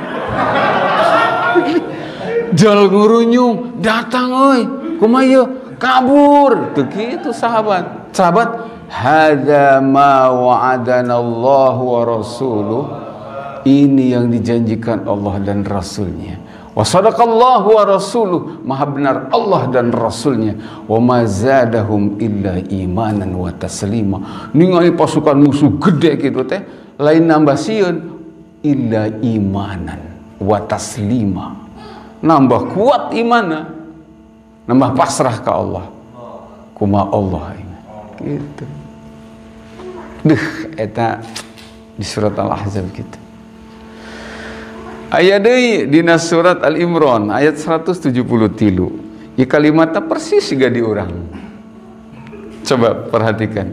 Jal ngurunyung, datang euy. Kumaha ieu? Kabur. Teu kitu sahabat. Sahabat, hadza ma wa'adana Allah wa rasuluh. Ini yang dijanjikan Allah dan Rasulnya. Wa sadaqallahu wa rasuluh, maha benar Allah dan Rasulnya. Wa ma zadahum illa imanan wa taslima. Ningali pasukan musuh gede gitu teh, lain nambah sieun illa imanan wa taslima. Nambah kuat imanna, nambah pasrah ke Allah. Kumaha Allah gitu. Duh, eta di surat Al-Ahzab gitu. Ayat deui dina surat Al-Imran ayat 173. Ieu kalimatna persis siga di urang. Coba perhatikan.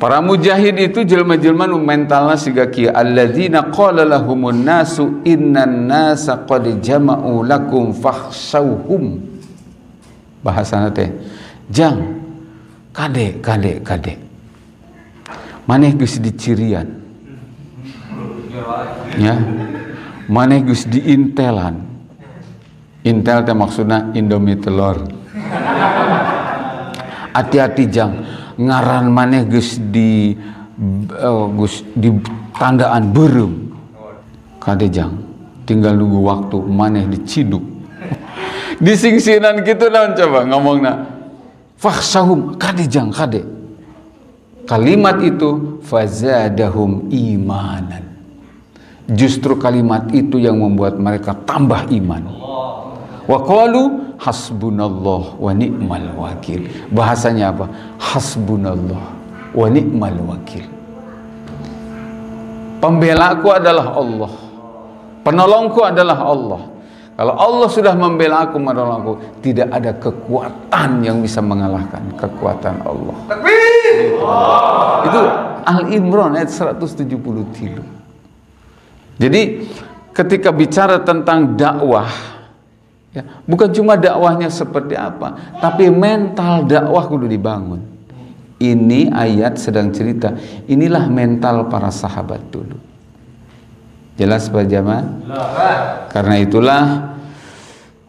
Para mujahid itu jelma-jelma nu mentalna siga kieu, alladzina qala lahumun nasu innan nasa qad jama'u lakum fakhshawhum. Bahasana teh, jang kade. Maneh geus dicirian. Ya. Maneh geus diintelan. Intel teh maksudna Indomie telur. Hati-hati jang, ngaran maneh geus di tandaan beureum. Kade jang, tinggal nunggu waktu maneh diciduk. Disingsinan kitu naon coba ngomongna. Fakhshahum, kade jang, kade. Kalimat itu fazadahum imanan. Justru kalimat itu yang membuat mereka tambah iman. Wa qalu hasbunallah wa ni'mal wakil. Bahasanya apa? Hasbunallah wa ni'mal wakil. Pembelaku adalah Allah. Penolongku adalah Allah. Kalau Allah sudah membela aku, menolong aku, tidak ada kekuatan yang bisa mengalahkan kekuatan Allah. Itu Al-Imran ayat 173. Jadi ketika bicara tentang dakwah, ya, bukan cuma dakwahnya seperti apa, tapi mental dakwah kudu dibangun. Ini ayat sedang cerita, inilah mental para sahabat dulu. Jelas Pak Jamaah? Karena itulah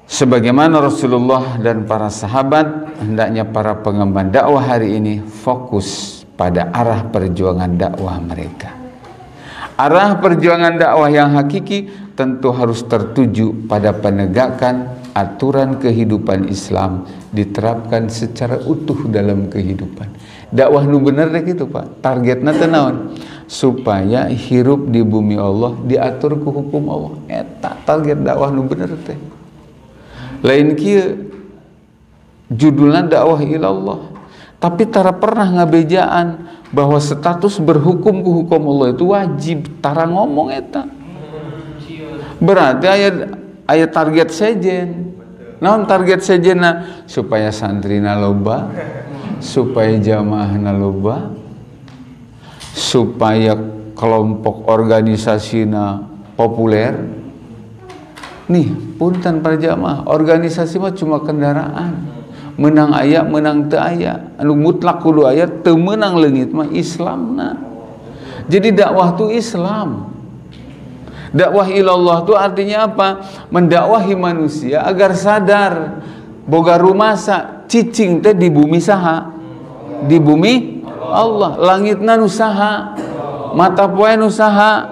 sebagaimana Rasulullah dan para sahabat, hendaknya para pengemban dakwah hari ini fokus pada arah perjuangan dakwah mereka. Arah perjuangan dakwah yang hakiki tentu harus tertuju pada penegakan aturan kehidupan Islam diterapkan secara utuh dalam kehidupan. Dakwah nu bener deh gitu Pak. Targetna teh naon? Supaya hirup di bumi Allah diatur ku hukum Allah. Eta target dakwah nu bener teh. Lain kieu judulna dakwah ilallah. Tapi tara pernah ngabejaan bahwa status berhukum ku hukum Allah itu wajib, tara ngomong eta. Berarti aya target sejen. Naon target sejenna? Supaya santrina loba, supaya jamaah loba, supaya kelompok organisasinya populer. Nih, punten para jamaah, organisasi mah cuma kendaraan. Menang aya, menang teu aya. Anu mutlak kudu aya, teu meunang leungit mah Islamna. Jadi dakwah itu Islam. Dakwah ilallah itu artinya apa? Mendakwahi manusia agar sadar boga rumasa cicing teh di bumi saha? Di bumi Allah. Langitna nu saha? Mata poe nu saha?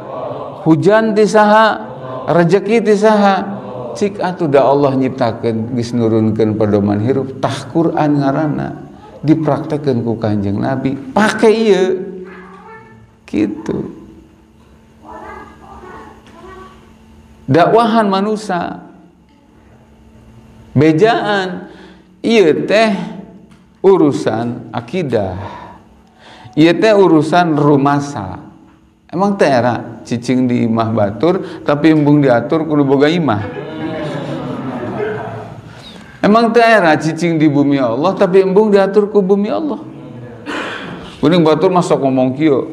Hujan ti saha? Rezeki ti saha? Cik atuh da Allah nyiptakeun geus nurunkeun pedoman hirup tah Quran ngaranna dipraktekkeun ku Kanjeng Nabi. Pake ieu. Gitu. Dakwahan manusia. Bejaan ieu teh urusan akidah. Ieu teh urusan rumasa. Emang teh era cicing di imah batur tapi embung diatur kudu boga imah. Emang teh era cicing di bumi Allah tapi embung diatur ku bumi Allah. Kuning batur masuk ngomong kieu.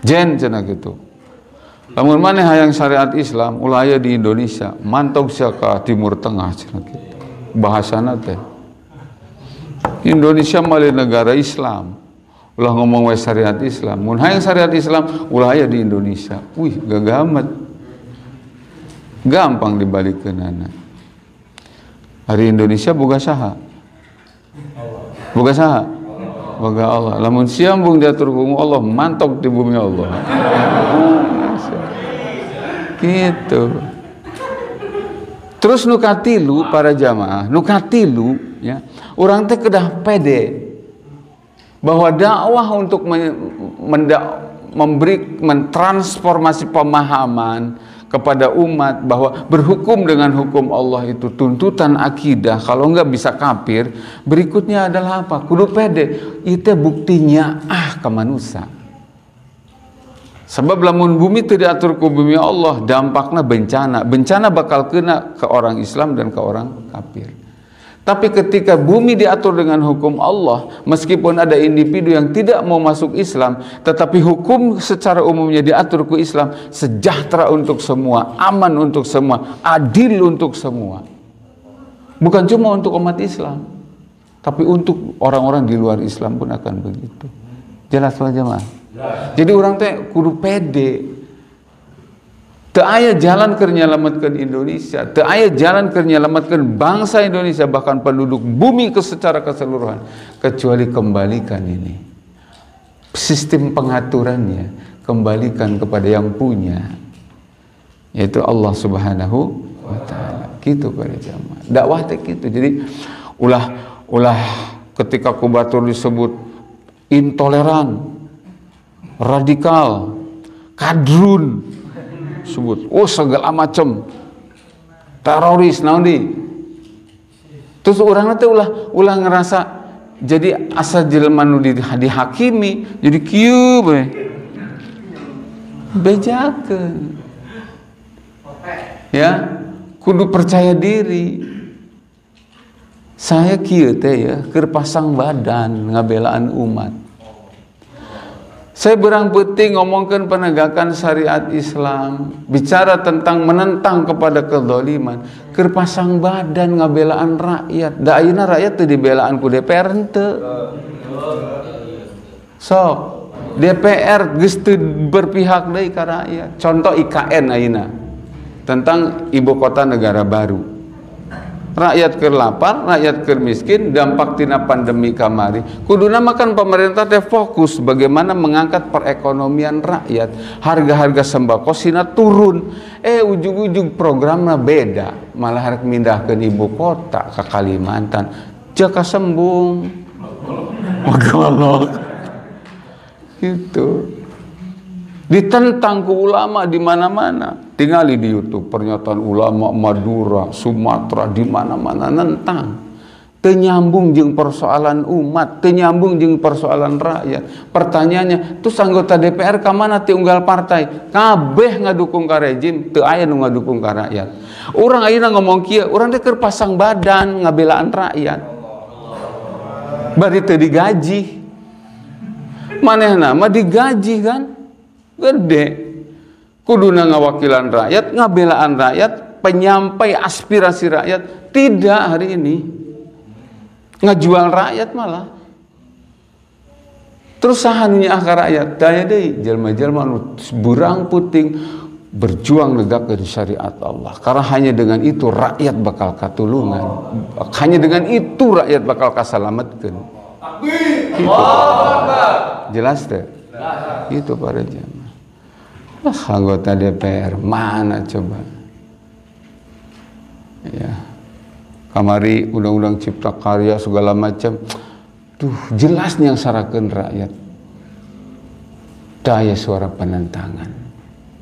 Jen cenah gitu. Lamun maneh hayang syariat Islam ulah aya di Indonesia, mantog sia ka Timur Tengah cenah kitu. Bahasana teh. Indonesia mah negara Islam. Ulah ngomong wae syariat Islam. Mun hayang syariat Islam ulah aya di Indonesia. Wih, gagah amat. Gampang dibalikeunana. Hari Indonesia boga saha? Boga saha? Boga Allah. Lamun siambung diatur ku Allah, mantog di bumi Allah. Gitu. Terus nukatilu para jamaah, nukatilu ya. Orang teh kedah pede bahwa dakwah untuk mentransformasi pemahaman kepada umat bahwa berhukum dengan hukum Allah itu tuntutan akidah, kalau enggak bisa kafir. Berikutnya adalah apa? Kudu pede. Itu buktinya ke manusia. Sebab lamun bumi tidak diatur ku bumi Allah, dampaknya bencana. Bencana bakal kena ke orang Islam dan ke orang kafir. Tapi ketika bumi diatur dengan hukum Allah, meskipun ada individu yang tidak mau masuk Islam, tetapi hukum secara umumnya diatur ku Islam, sejahtera untuk semua, aman untuk semua, adil untuk semua. Bukan cuma untuk umat Islam, tapi untuk orang-orang di luar Islam pun akan begitu. Jelas jemaah? Jadi orang teh kudu pede. Teu aya jalan keur nyalametkeun Indonesia, teu aya jalan keur nyalametkeun bangsa Indonesia bahkan penduduk bumi secara keseluruhan kecuali kembalikan ini. Sistem pengaturannya kembalikan kepada yang punya, yaitu Allah Subhanahu wa taala. Gitu para jamaah. Dakwah teh gitu. Jadi ulah ketika kubatur disebut intoleran, radikal, kadrun, sebut segala macam teroris naon di. Terus urang teh ulah ngerasa jadi asa jelema nu dihakimi jadi kieu bae. Bejakeun. Ya, kudu percaya diri. Saya kieu teh ya keur pasang badan ngabelaan umat. Saya berang penting ngomongkan penegakan syariat Islam, bicara tentang menentang kepada kezaliman, keur pasang badan ngabelaan rakyat. Da ayeuna rakyat teu dibelaan ku DPR henteu. Sok DPR geus teu berpihak deui ka rakyat. Contoh IKN ayeuna tentang ibu kota negara baru. Rakyat keur lapar, rakyat keur miskin, dampak tina pandemi kamari. Kuduna makan pemerintah teh fokus bagaimana mengangkat perekonomian rakyat. Harga-harga sembako sina turun. Ujung-ujung programnya beda. Malah harus mindahkeun ibu kota ke Kalimantan. Jaka sembung. Magolok. Gitu. Ditentang ke ulama di mana-mana. Tinggali di YouTube pernyataan ulama Madura, Sumatera, di mana-mana nentang. Teu nyambung jeung persoalan umat, teu nyambung jeung persoalan rakyat. Pertanyaannya, terus anggota DPR ka mana ti unggal partai? Kabeh ngadukung ka rejim, teu aya nu ngadukung ka rakyat. Urang ayeuna ngomong kieu, urang teh keur pasang badan ngabelaan rakyat. bari teu digaji. Manehna mah digaji kan, gede. Kuduna ngawakilan rakyat, ngabelaan rakyat, penyampai aspirasi rakyat. Tidak hari ini, ngajual rakyat malah. Terus sahannya ke rakyat, daya deh, jelma-jelma burang puting berjuang negakkeun syariat Allah. Karena hanya dengan itu rakyat bakal katulungan. Hanya dengan itu rakyat bakal kasalametkeun. Gitu. Jelas deh. Itu para jamaah. Lah anggota DPR mana coba? Ya. Kamari undang-undang cipta karya segala macam. Tuh jelas yang sarakeun rakyat. Daya suara penentangan.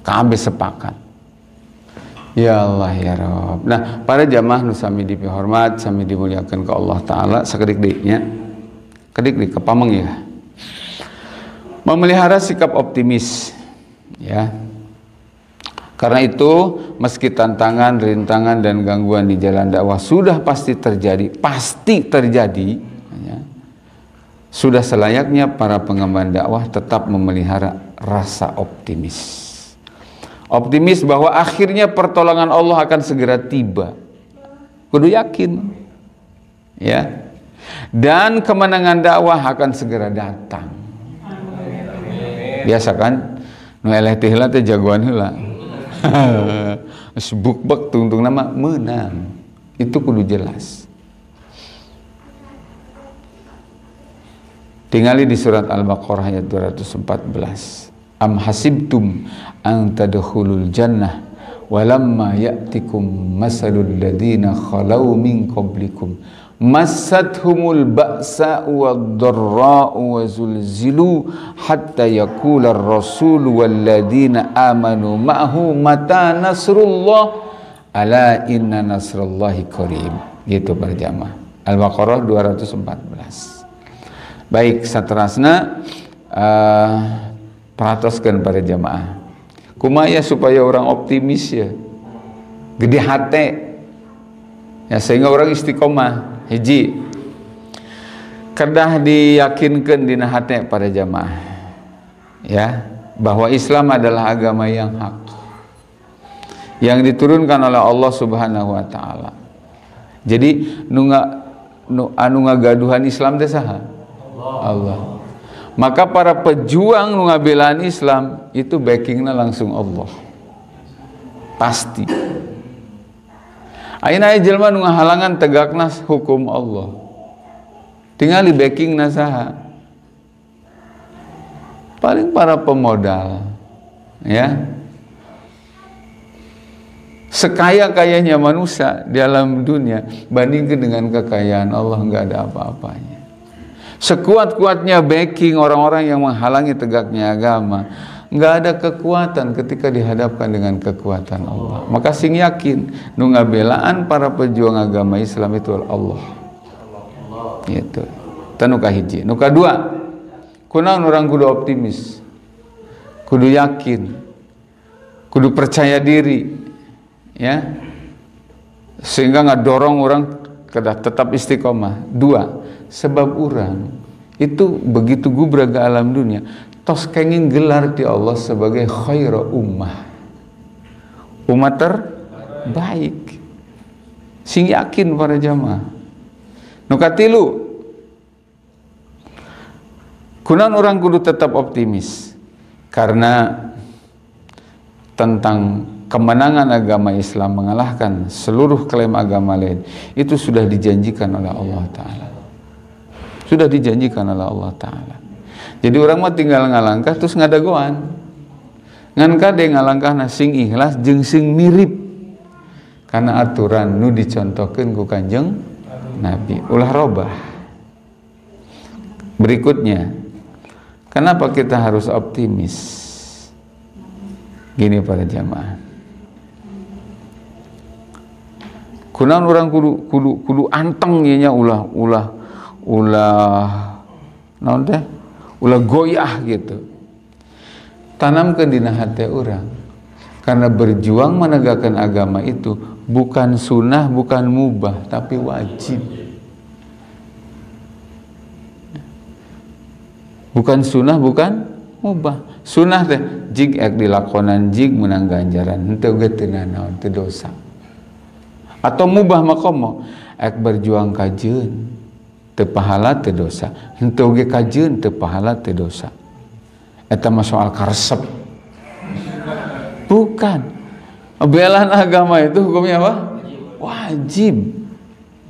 Kabeh sepakat. Ya Allah ya Rabb. Nah, para jamaah nu sami dipihormat, sami dimuliakeun ke Allah taala, sakedik deui nya. Kedik di kepameng ya. Memelihara sikap optimis ya. Karena itu meski tantangan, rintangan dan gangguan di jalan dakwah sudah pasti terjadi ya. Sudah selayaknya para pengemban dakwah tetap memelihara rasa optimis. Optimis bahwa akhirnya pertolongan Allah akan segera tiba. Kudu yakin. Ya. Dan kemenangan dakwah akan segera datang. Biasa kan nu eleh teh heula teh jagoan heula. Sebuk-bek tungtung nama menang. Itu kudu jelas. Tingali di surat Al-Baqarah ayat 214. Am hasibtum an tadkhulul jannah walamma ya'tikum masalul ladina khalau min qablikum massathumul ba'sa wad-dharra'u wa zulzilu hatta yaqula ar-rasul wal ladina amanu ma'hu mata nasrullah ala inna nasrullahi qarib. Gitu para jamaah. Al-Baqarah 214. Baik, saterasna peratoskeun para jamaah. Kumaya supaya orang optimis ya. Gede hate. Ya sehingga orang istiqomah. Hiji kedah diyakinkan dina hati pada jamaah ya bahwa Islam adalah agama yang hak yang diturunkan oleh Allah Subhanahu wa taala. Jadi anu ngagaduhan Islam teh saha? Allah. Maka para pejuang nu ngabelaan Islam itu backingna langsung Allah. Pasti. Ayeuna aya jelema nu ngahalangan tegakna hukum Allah. Tinggal di backing nasaha. Paling para pemodal, ya. Sekaya-kayanya manusia di alam dunia bandingkan dengan kekayaan Allah enggak ada apa-apanya. Sekuat-kuatnya backing orang-orang yang menghalangi tegaknya agama, nggak ada kekuatan ketika dihadapkan dengan kekuatan Allah. Maka sing yakin nu ngabelaan para pejuang agama Islam itu Allah. Gitu. Tanu kahiji. Nu kadua, kunaon urang kudu optimis. Kudu yakin. Kudu percaya diri. Ya. Sehingga ngadorong orang kedah tetap istiqomah. Dua, sebab urang itu begitu gubrah ke alam dunia. Tos kenging gelar ti Allah sebagai khairu ummah. Umat terbaik. Sing yakin para jamaah. Nu katilu. Kunaon orang kudu tetap optimis karena tentang kemenangan agama Islam mengalahkan seluruh klaim agama lain itu sudah dijanjikan oleh Allah taala. Sudah dijanjikan oleh Allah taala. Jadi orang mah tinggal ngalangkah terus ngadagoan. Ngan kade ngalangkahna sing ikhlas jeung sing mirip. Karena aturan nu dicontohkeun ku Kanjeng Nabi. Ulah robah. Berikutnya, kenapa kita harus optimis? Gini para jamaah. Kunaon orang kudu anteng nya ulah naon teh? Ulah goyah gitu. Tanamkan dina hati orang. Karena berjuang menegakkan agama itu bukan sunnah, bukan mubah, tapi wajib. Bukan sunnah, bukan mubah. Sunnah teh jig ek dilakonan jig menang ganjaran, henteu ge teu naon, teu dosa. Atau mubah makomo ek berjuang kajeun, teu pahala teu dosa. Henteu ge kajeun teu pahala teu dosa. Eta mah soal karesep. Bukan. Belaan agama itu hukumnya apa? Wajib.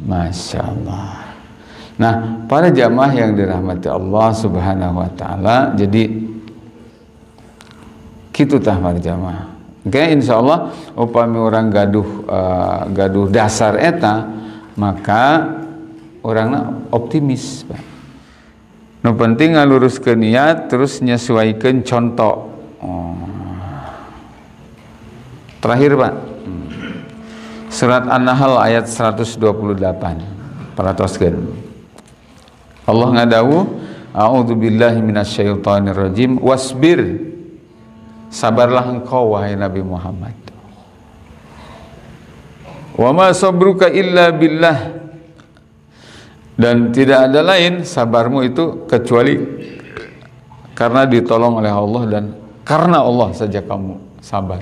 Masya Allah. Nah, para jamaah yang dirahmati Allah Subhanahu wa taala, jadi kitu tah para jamaah. Oke, insyaallah upami orang gaduh dasar eta, maka orangna optimis, Pak. Nu penting ngaluruskeun niat terus nyesuaikeun contoh. Terakhir, Pak. Surat An-Nahl ayat 128. Paratoskeun. Allah ngadawu, a'udzubillahi minasyaitonir rajim, wasbir. Sabarlah engkau wahai Nabi Muhammad. Wa ma sabruka illa billah. Dan tidak ada lain sabarmu itu kecuali karena ditolong oleh Allah dan karena Allah saja kamu sabar.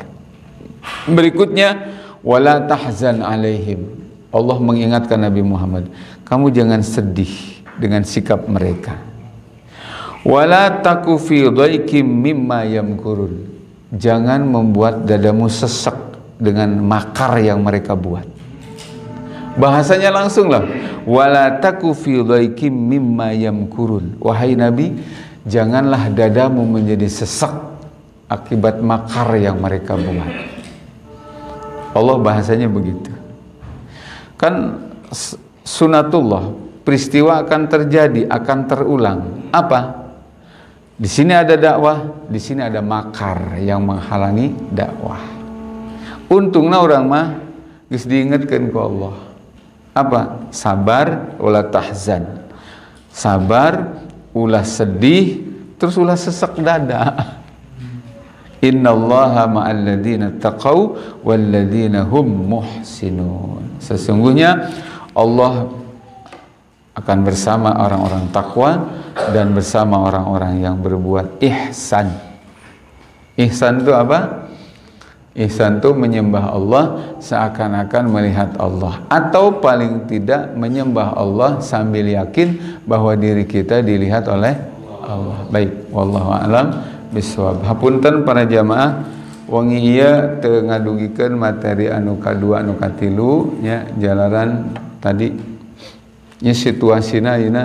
Berikutnya, wala tahzan alaihim. Allah mengingatkan Nabi Muhammad, kamu jangan sedih dengan sikap mereka. Wala taku fi dhaikim mimma yamkurun. Jangan membuat dadamu sesek dengan makar yang mereka buat. Bahasanya langsung lah, wala taku fi dhaikim mimma yamkurun. Wahai Nabi, janganlah dadamu menjadi sesek akibat makar yang mereka buat. Allah bahasanya begitu. Kan sunatullah, peristiwa akan terjadi, akan terulang. Apa? Di sini ada dakwah, di sini ada makar yang menghalangi dakwah. Untungnya orang mah geus diingatkeun ku Allah. Apa? Sabar, ulah tahzan. Sabar, ulah sedih, terus ulah sesek dada. Innallaha ma'al ladzina taqaw wal ladzina hum muhsinun. Sesungguhnya Allah akan bersama orang-orang takwa dan bersama orang-orang yang berbuat ihsan. Ihsan itu apa? Ihsan itu menyembah Allah seakan-akan melihat Allah, atau paling tidak menyembah Allah sambil yakin bahwa diri kita dilihat oleh Allah. Baik, wallahu a'lam bisawab. Hapunten para jamaah, wangi ieu teu ngadugikeun materi anu kadua anu katilu nya, jalaran tadi nya situasina ayeuna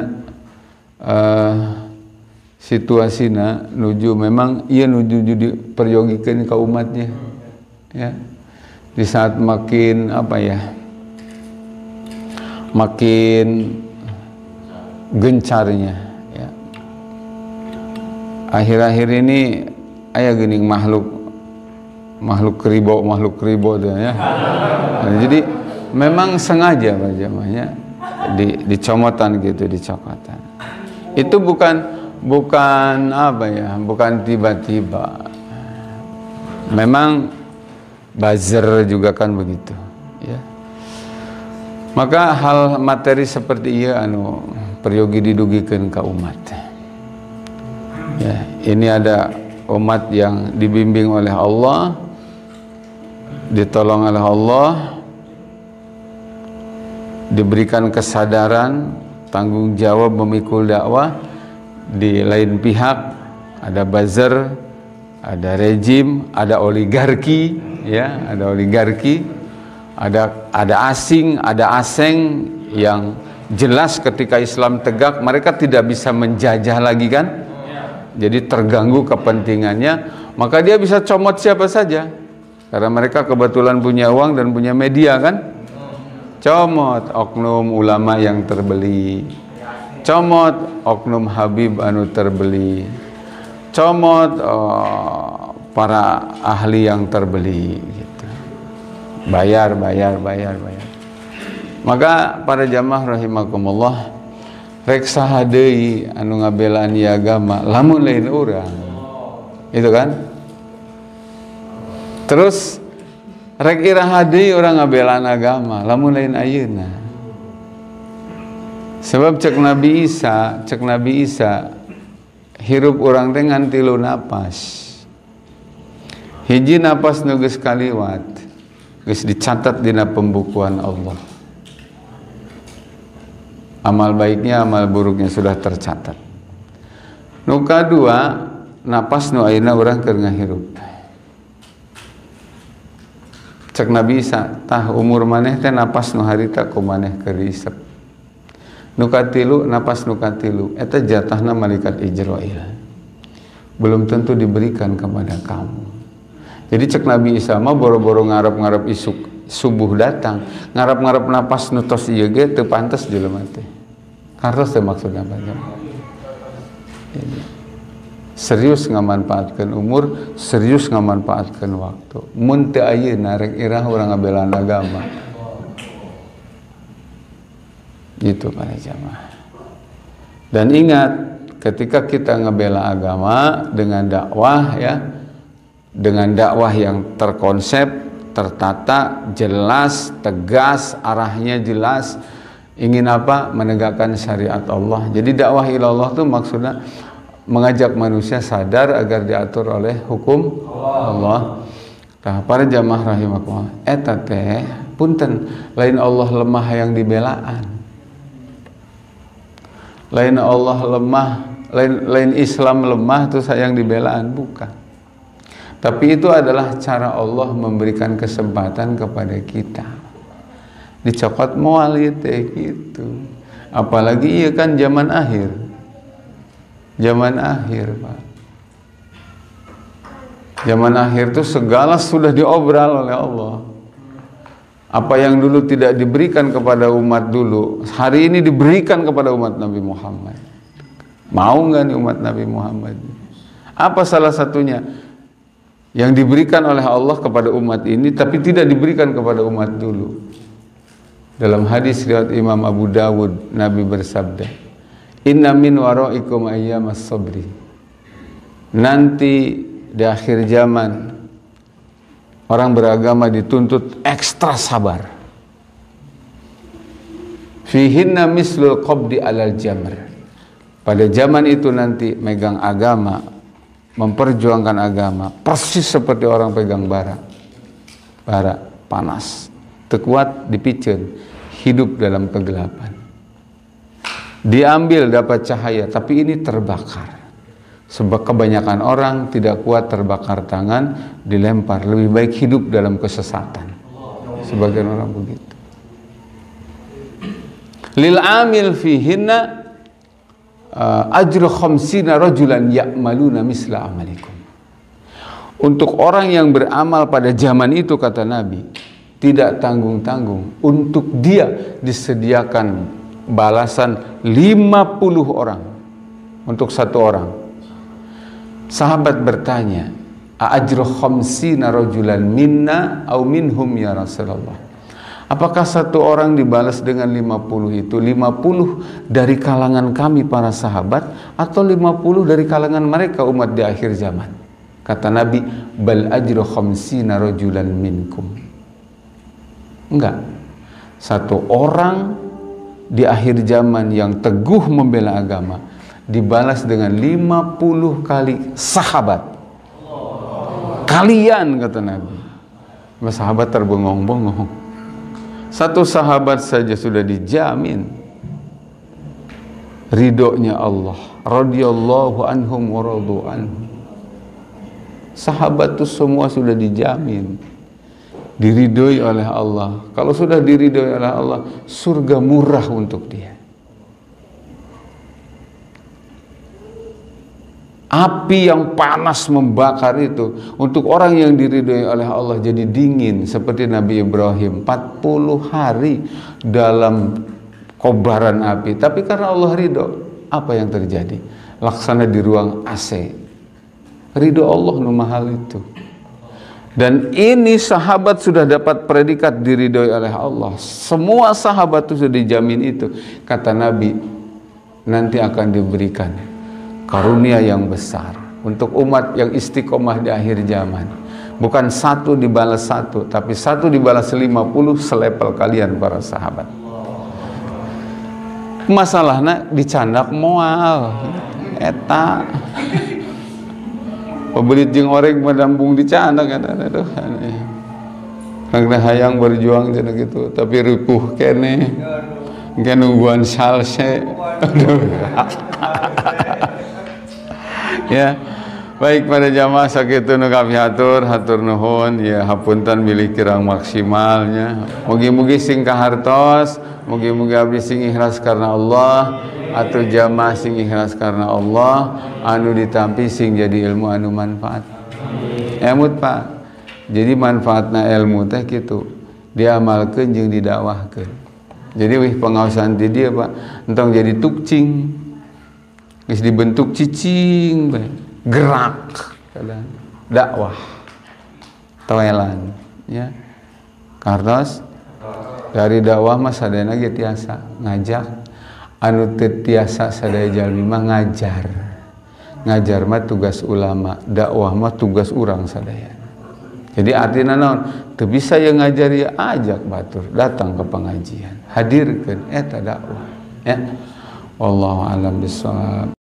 situasina nuju memang ieu nuju diperjogikeun ka umatnya ya. Di saat makin apa ya, makin gencarnya ya. Akhir-akhir ini aya geuning makhluk kribo tuh ya. Nah, jadi memang sengaja Pak jamaahnya dicomotan gitu, dicokotan. Itu bukan apa ya, bukan tiba-tiba. Memang buzzer juga kan begitu ya. Maka hal materi seperti ieu anu peryogi didugikeun ka umat. Ya, ini ada umat yang dibimbing oleh Allah, ditolong oleh Allah, diberikan kesadaran, tanggung jawab memikul dakwah. Di lain pihak ada buzzer, ada rejim, ada oligarki, ya, ada oligarki, ada asing, ada asing yang jelas ketika Islam tegak mereka tidak bisa menjajah lagi kan? Jadi terganggu kepentingannya, maka dia bisa comot siapa saja karena mereka kebetulan punya uang dan punya media kan? Comot oknum ulama yang terbeli, comot oknum habib anu terbeli, comot para ahli yang terbeli gitu. Bayar. Maka para jamaah rahimakumullah, rek saha deui anu ngabelaan ieu agama lamun lain urang. Itu kan? Terus rek iraha deui urang ngabelaan agama lamun lain ayeuna. Sebab cek Nabi Isa hirup orang teh ngan 3 napas. Hiji napas nu geus kaliwat geus dicatat dina pembukuan Allah. Amal baiknya, amal buruknya sudah tercatat. Nu kadua, napas nu ayeuna urang keur ngahirup. Cek Nabi Isa, tah umur maneh teh napas nu harita ku maneh keur diisep. Nu katilu, napas nu katilu eta jatahna malaikat Ijrail. Belum tentu diberikan kepada kamu. Jadi cek Nabi Isa mah boro-boro ngarep-ngarep isuk subuh datang, ngarep-ngarep napas nu tos ieu ge teu pantes jelema teh. Kartos teh maksudna apa? Serius ngamanfaatkeun umur, serius ngamanfaatkeun waktu. Mun teu ayeuna rek irah urang ngabelaan agama. Gitu para jamaah. Dan ingat, ketika kita ngebela agama dengan dakwah ya, dengan dakwah yang terkonsep, tertata, jelas, tegas, arahnya jelas, ingin apa? Menegakkan syariat Allah. Jadi dakwah ilallah itu maksudnya mengajak manusia sadar agar diatur oleh hukum Allah. Nah, para jamaah rahimakumullah, eta teh punten lain Allah lemah yang dibelaan. Lain Allah lemah, lain Islam lemah terus yang dibelaan, bukan. Tapi itu adalah cara Allah memberikan kesempatan kepada kita. Dicokot moal teh gitu. Apalagi iya kan zaman akhir. Zaman akhir, Pak. Zaman akhir itu segala sudah diobral oleh Allah. Apa yang dulu tidak diberikan kepada umat dulu, hari ini diberikan kepada umat Nabi Muhammad. Mau nggak nih umat Nabi Muhammad? Apa salah satunya yang diberikan oleh Allah kepada umat ini, tapi tidak diberikan kepada umat dulu? Dalam hadis riwayat Imam Abu Dawud, Nabi bersabda, "Inna min waraikum ayyamas sabri." Nanti di akhir zaman orang beragama dituntut ekstra sabar. Fihinna mislul qabdi alal jamr. Pada zaman itu nanti megang agama, memperjuangkan agama persis seperti orang pegang bara. Bara panas, tekuat dipicen, hidup dalam kegelapan. Diambil dapat cahaya, tapi ini terbakar. Sebab kebanyakan orang tidak kuat terbakar tangan, dilempar. Lebih baik hidup dalam kesesatan. Sebagian orang begitu. Lil amil fihinna ajru khamsina rajulan ya'maluna misla amalikum. Untuk orang yang beramal pada zaman itu, kata Nabi, tidak tanggung-tanggung, untuk dia disediakan balasan 50 orang untuk satu orang. Sahabat bertanya, "Ajru khamsina rajulan minna au minhum ya Rasulullah?" Apakah satu orang dibalas dengan 50 itu 50 dari kalangan kami para sahabat atau 50 dari kalangan mereka umat di akhir zaman? Kata Nabi, "Bal ajru khamsina rajulan minkum." Enggak. Satu orang di akhir zaman yang teguh membela agama dibalas dengan 50 kali sahabat. Kalian, kata Nabi. Sahabat terbengong-bengong. Satu sahabat saja sudah dijamin ridhonya Allah. Radhiyallahu anhum wa radu anhum. Sahabat itu semua sudah dijamin diridhoi oleh Allah. Kalau sudah diridhoi oleh Allah, surga murah untuk dia. Api yang panas membakar itu untuk orang yang diridhoi oleh Allah jadi dingin seperti Nabi Ibrahim 40 hari dalam kobaran api. Tapi karena Allah ridho, apa yang terjadi? Laksana di ruang AC. Ridho Allah nu mahal itu. Dan ini sahabat sudah dapat predikat diridhoi oleh Allah. Semua sahabat itu sudah dijamin itu. Kata Nabi, nanti akan diberikan karunia yang besar untuk umat yang istiqomah di akhir zaman. Bukan satu dibalas satu, tapi satu dibalas 50 selepel kalian para sahabat. Masalahnya dicandak moal eta Pabelit jeung oreg madambung di cana kan, aduh aneh. Rangna hayang berjuang cenah gitu, tapi ripuh kene. Engke nungguan salse. Aduh. Ya. Baik para jamaah sakitu nu kami hatur nuhun ya hapunten milih kirang maksimalnya. Mugi-mugi sing kahartos, mugi-mugi abdi sing ikhlas karena Allah atau jamaah sing ikhlas karena Allah anu ditampi sing jadi ilmu anu manfaat. Emut Pak. Jadi manfaatna ilmu teh kitu, diamalkeun jeung didakwahkeun. Jadi wih pengaosan di dia Pak, entong jadi tukcing. Geus dibentuk cicing bae. Gerak dakwah toelan ya kartos dari dakwah mah sadayana ge tiasa ngajak anu teu tiasa sadaya jalmi mah ngajar mah tugas ulama, dakwah mah tugas urang sadaya. Jadi artinya naon teu bisa yang ngajar ya ajak batur datang ke pengajian hadirkeun eta dakwah ya. Wallahu a'lam bishawab.